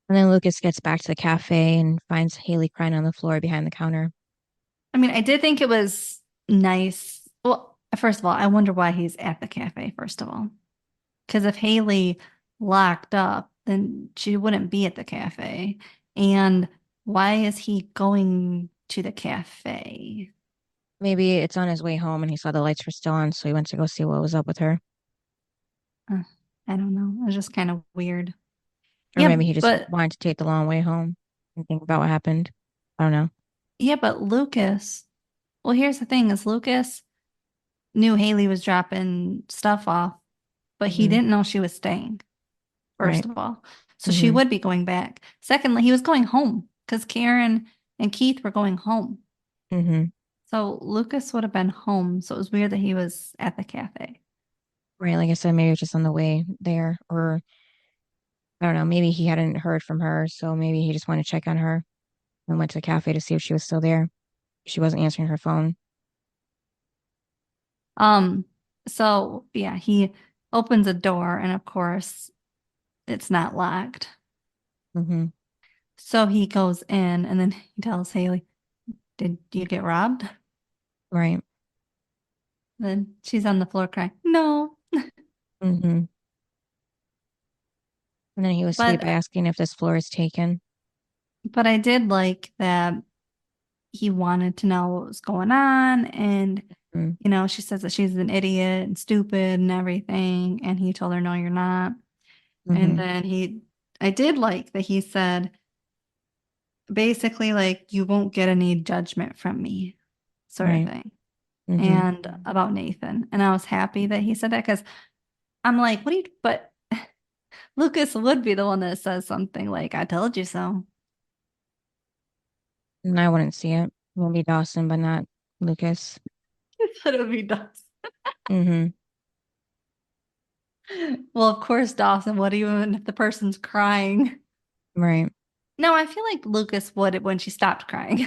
And then Lucas gets back to the cafe and finds Haley crying on the floor behind the counter. I mean, I did think it was nice. Well, first of all, I wonder why he's at the cafe, first of all. Because if Haley locked up, then she wouldn't be at the cafe. And why is he going to the cafe? Maybe it's on his way home and he saw the lights were still on, so he went to go see what was up with her. Uh, I don't know. It was just kind of weird. Or Yeah, maybe he just but wanted to take the long way home and think about what happened. I don't know. yeah, but Lucas. Well, here's the thing: is Lucas knew Haley was dropping stuff off, but he hmm didn't know she was staying. First Right. of all, so she hmm would be going back. Secondly, he was going home because Karen and Keith were going home. hmm So Lucas would have been home. So it was weird that he was at the cafe. Right. Like I said, maybe it was just on the way there, or I don't know. Maybe he hadn't heard from her, so maybe he just wanted to check on her and went to the cafe to see if she was still there. She wasn't answering her phone. Um, so yeah, he opens a door and of course it's not locked. hmm So he goes in and then he tells Haley, did you get robbed? Right. Then she's on the floor crying, no. hmm And then he was sweet by But asking if this floor is taken. but I did like that he wanted to know what was going on. And, mm she says that she's an idiot and stupid and everything. And he told her, no, you're not. And hmm then I did like that he said, basically, like, you won't get any judgment from me, sort of Right. thing. hmm And about Nathan. And I was happy that he said that because I'm like, but Lucas would be the one that says something like, I told you so. And I wouldn't see it. Maybe Dawson, but not Lucas. But it would be Dawson. hmm Well, of course, Dawson would, even if the person's crying. Right. No, I feel like Lucas would when she stopped crying,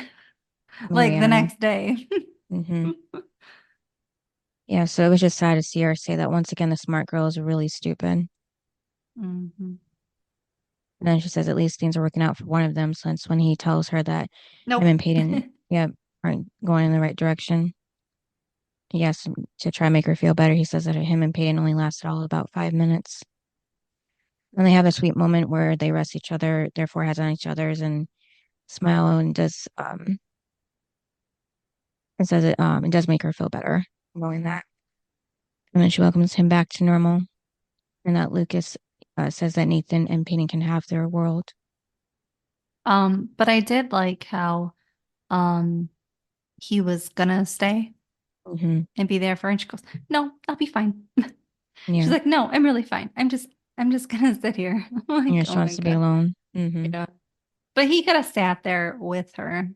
Oh, like the yeah. next day. hmm Yeah, so it was just sad to see her say that once again, the smart girl is really stupid. Mhm. And then she says at least things are working out for one of them since when he tells her that him Nope. and Peyton, yeah, aren't going in the right direction. He asks him to try and make her feel better. He says that him and Peyton only lasted all about 5 minutes. And they have a sweet moment where they rest each other, their foreheads on each other's and smile and does and says it does make her feel better knowing that. And then she welcomes him back to normal, and that Lucas says that Nathan and Peyton can have their world. But I did like how he was gonna stay Hmm. and be there for her, and she goes, "No, I'll be fine." She's Yeah. like, "No, I'm really fine. I'm just gonna sit here." I'm Yeah, like, she "Oh my wants to be God." alone. Hmm. Yeah. But he could have sat there with her.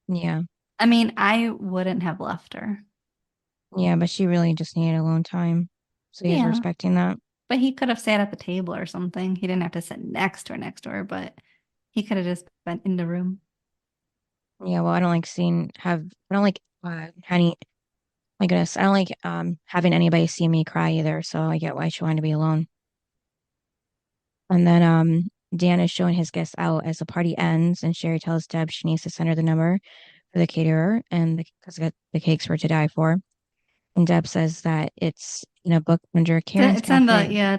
Yeah. I mean, I wouldn't have left her. Yeah, but she really just needed alone time. So he's Yeah. respecting that. But he could have sat at the table or something. He didn't have to sit next to her, but he could have just been in the room. Yeah, well, I don't like having my goodness, I don't like having anybody see me cry either, so I get why she wanted to be alone. And then Dan is showing his guests out as the party ends, and Sherry tells Deb she needs to send her the number for the caterer and because the cakes were to die for. And Deb says that it's in a book under Karen's It's in the cafe. yeah,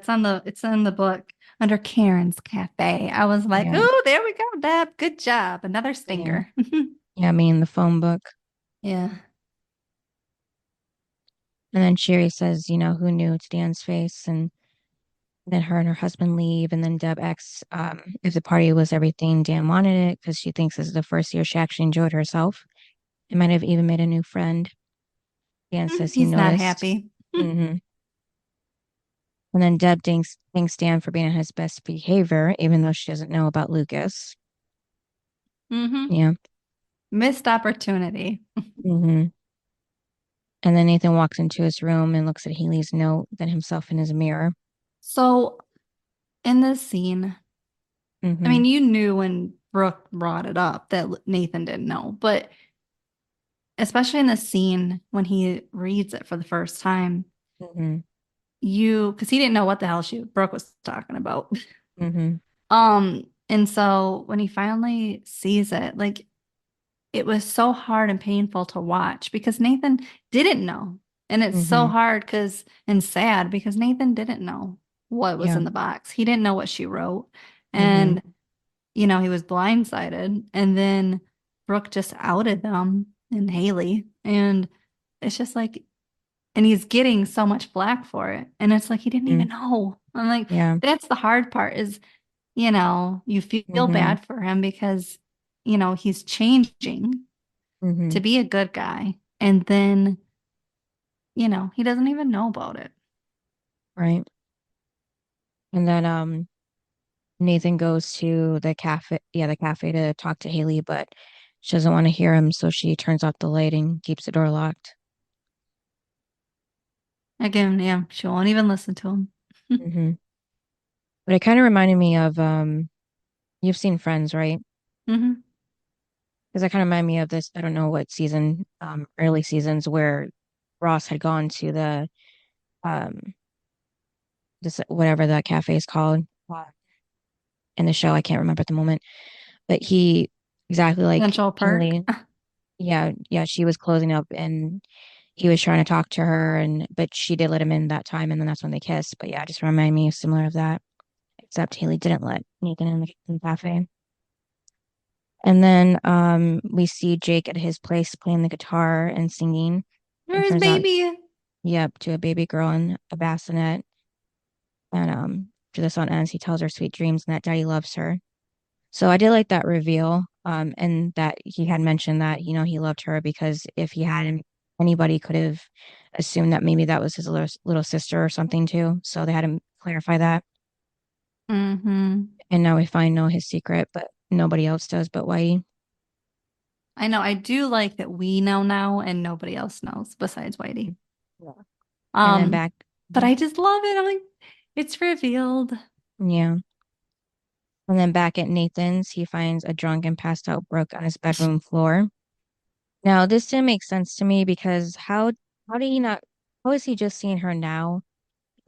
it's in the book under Karen's Cafe. I was like, Yeah, oh, there we go, Deb. Good job. Another yeah, stinger. yeah. I mean the phone book. Yeah. And then Sherry says, who knew it's Dan's face, and then her and her husband leave, and then Deb asks if the party was everything Dan wanted it because she thinks this is the first year she actually enjoyed herself. It might have even made a new friend. Dan says he He's not noticed. happy. Hmm. And then Deb thanks Dan for being on his best behavior, even though she doesn't know about Lucas. Hmm. Yeah. Missed opportunity. Hmm. And then Nathan walks into his room and looks at Haley's note, then himself in his mirror. So in this scene, I Hmm. mean, you knew when Brooke brought it up that Nathan didn't know, but especially in the scene when he reads it for the first time, Hmm. because he didn't know what the hell Brooke was talking about. Hmm. And so when he finally sees it, like it was so hard and painful to watch because Nathan didn't know. And it's so Hmm. hard and sad because Nathan didn't know what was Yeah. in the box. He didn't know what she wrote. Hmm. And, he was blindsided. And then Brooke just outed them and Haley. And it's just like, and he's getting so much flack for it. And it's like he didn't Hmm. even know. I'm like, Yeah. that's the hard part is, you feel Hmm. bad for him because, he's changing Hmm. to be a good guy. And then, he doesn't even know about it. Right. And then Nathan goes to the cafe to talk to Haley, but she doesn't want to hear him, so she turns off the light and keeps the door locked. Again, yeah, she won't even listen to him. Hmm. But it kind of reminded me of you've seen Friends, right? Hmm. Because that kind of reminded me of this, I don't know what season, early seasons where Ross had gone to the um this whatever that cafe is called in the show. I can't remember at the moment. But he exactly like Central Park. Haley, yeah, yeah, she was closing up and he was trying to talk to her and but she did let him in that time and then that's when they kissed. But yeah, it just reminded me similar of that. Except Haley didn't let Nathan in the cafe. And then we see Jake at his place playing the guitar and singing. And There's turns out, baby. yep, to a baby girl in a bassinet. And after the song ends, he tells her sweet dreams and that daddy loves her. So I did like that reveal. And that he had mentioned that, he loved her because if he hadn't, anybody could have assumed that maybe that was his little sister or something too. So they had to clarify that. Hmm. And now we find know his secret, but nobody else does but Whitey. I know. I do like that we know now and nobody else knows besides Whitey. Yeah. And then Um, back, but I just love it. I'm like, it's revealed. yeah. And then back at Nathan's, he finds a drunk and passed out Brooke on his bedroom floor. Now, this didn't make sense to me because how did he not how is he just seeing her now?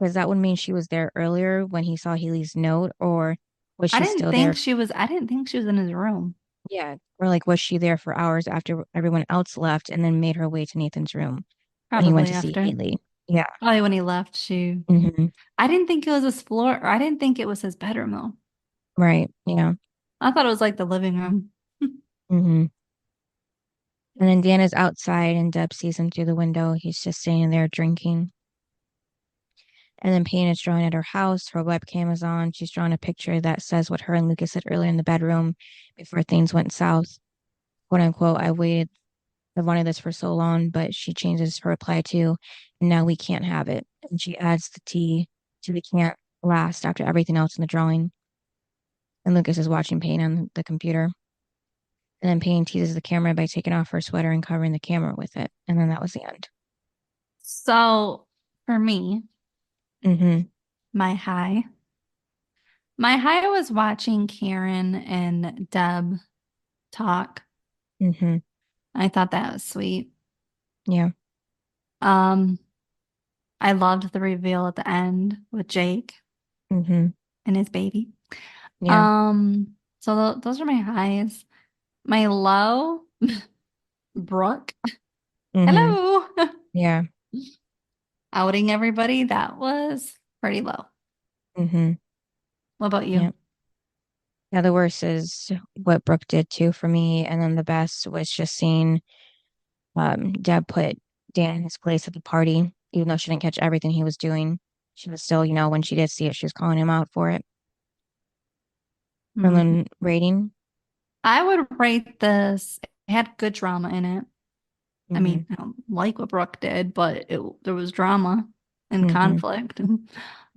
Because that would mean she was there earlier when he saw Haley's note, or was I she didn't still think there? she was, I didn't think she was in his room. Yeah. Or like was she there for hours after everyone else left and then made her way to Nathan's room when he went Probably to see after. Haley? Yeah. Probably when he left, Hmm. I didn't think it was his floor, or I didn't think it was his bedroom though. Right. Yeah. I thought it was like the living room. Hmm. And then Dan is outside and Deb sees him through the window. He's just standing there drinking. And then Payne is drawing at her house. Her webcam is on. She's drawing a picture that says what her and Lucas said earlier in the bedroom before things went south. Quote unquote, I've wanted this for so long, but she changes her reply to, and now we can't have it. And she adds the T to the can't last after everything else in the drawing. And Lucas is watching Payne on the computer. And then Payne teases the camera by taking off her sweater and covering the camera with it. And then that was the end. So for me, Mm-hmm. my high was watching Karen and Deb talk. Mm-hmm. I thought that was sweet. Yeah. I loved the reveal at the end with Jake Mm-hmm. and his baby. Yeah. So those are my highs. My low, Brooke. Mm-hmm. Hello. Yeah. Outing everybody, that was pretty low. Mm-hmm. What about you? Yeah. Yeah, the worst is what Brooke did too for me. And then the best was just seeing Deb put Dan in his place at the party, even though she didn't catch everything he was doing. She was still, when she did see it, she was calling him out for it. And Hmm. then rating. I would rate this. It had good drama in it. I Mm-hmm. mean, I don't like what Brooke did, but there was drama and Mm-hmm. conflict.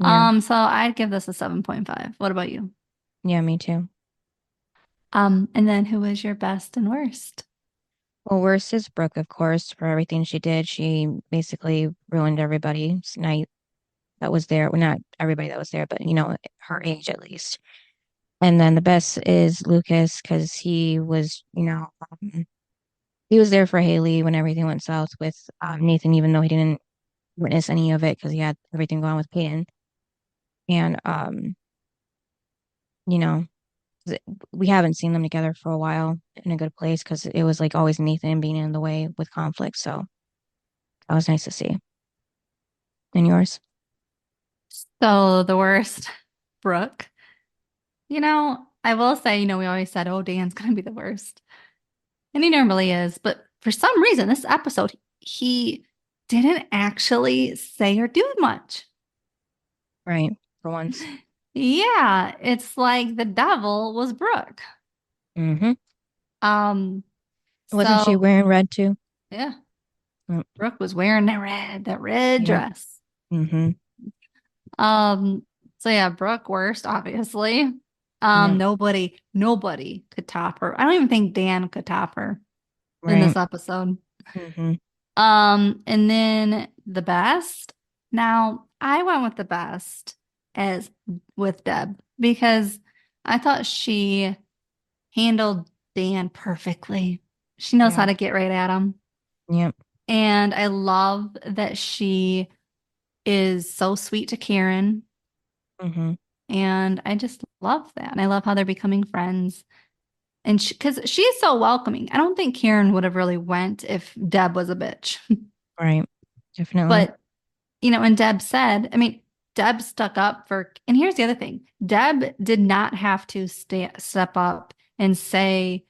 Yeah. So I'd give this a 7.5. What about you? Yeah, me too. And then who was your best and worst? Well, worst is Brooke, of course, for everything she did. She basically ruined everybody's night that was there. Well, not everybody that was there, but her age at least. And then the best is Lucas because he was there for Haley when everything went south with Nathan, even though he didn't witness any of it because he had everything going on with Peyton. And you know, we haven't seen them together for a while in a good place because it was like always Nathan being in the way with conflict. So that was nice to see. And yours? So the worst, Brooke. I will say, we always said, oh, Dan's going to be the worst. And he normally is. But for some reason, this episode, he didn't actually say or do much. Right, for once. Yeah, it's like the devil was Brooke. Mm-hmm. Um, Wasn't she so wearing red too? yeah, Mm, Brooke was wearing that red yeah. dress. Mm-hmm. So yeah, Brooke worst, obviously. Yeah. Nobody could top her. I don't even think Dan could top her in Right. this episode. Mm-hmm. And then the best. Now, I went with the best as with Deb because I thought she handled Dan perfectly. She knows how Yeah. to get right at him. Yep. And I love that she is so sweet to Karen. Mm-hmm. And I just love that. And I love how they're becoming friends. And because she's so welcoming. I don't think Karen would have really went if Deb was a bitch. Right. Definitely. But, and Deb said, I mean, Deb stuck up for, and here's the other thing. Deb did not have to step up and say,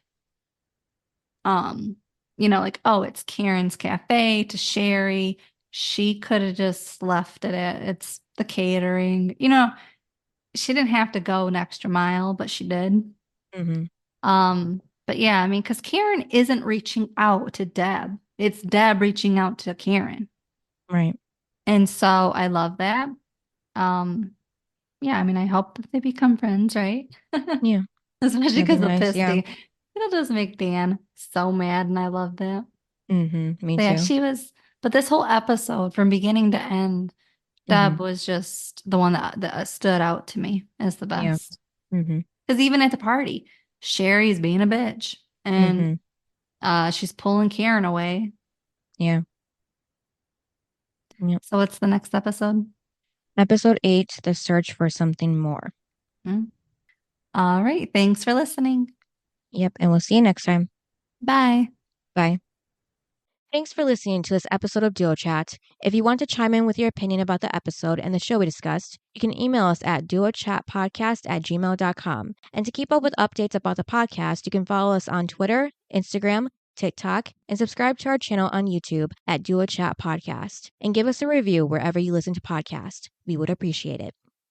like, oh, it's Karen's cafe to Sherry. She could have just left it at it's the catering. She didn't have to go an extra mile, but she did. Mm-hmm. But yeah, I mean, because Karen isn't reaching out to Deb. It's Deb reaching out to Karen. Right. And so I love that. Um, yeah, I mean, I hope that they become friends, right? Yeah. Especially That'd be because of nice. Yeah. Pisty. It'll just make Dan so mad, and I love that. Mm-hmm. Me So yeah, too. but this whole episode from beginning to end, Mm-hmm. Deb was just the one that stood out to me as the Yeah. best. Mm-hmm. Because even at the party, Sherry's being a bitch and Mm-hmm. she's pulling Karen away. Yeah. Yep. So what's the next episode? Episode 8, The Search for Something More. Hmm. All right. Thanks for listening. Yep. And we'll see you next time. Bye. Bye. Thanks for listening to this episode of Duo Chat. If you want to chime in with your opinion about the episode and the show we discussed, you can email us at duochatpodcast@gmail.com. And to keep up with updates about the podcast, you can follow us on Twitter, Instagram, TikTok, and subscribe to our channel on YouTube at Do a Chat Podcast. And give us a review wherever you listen to podcasts. We would appreciate it.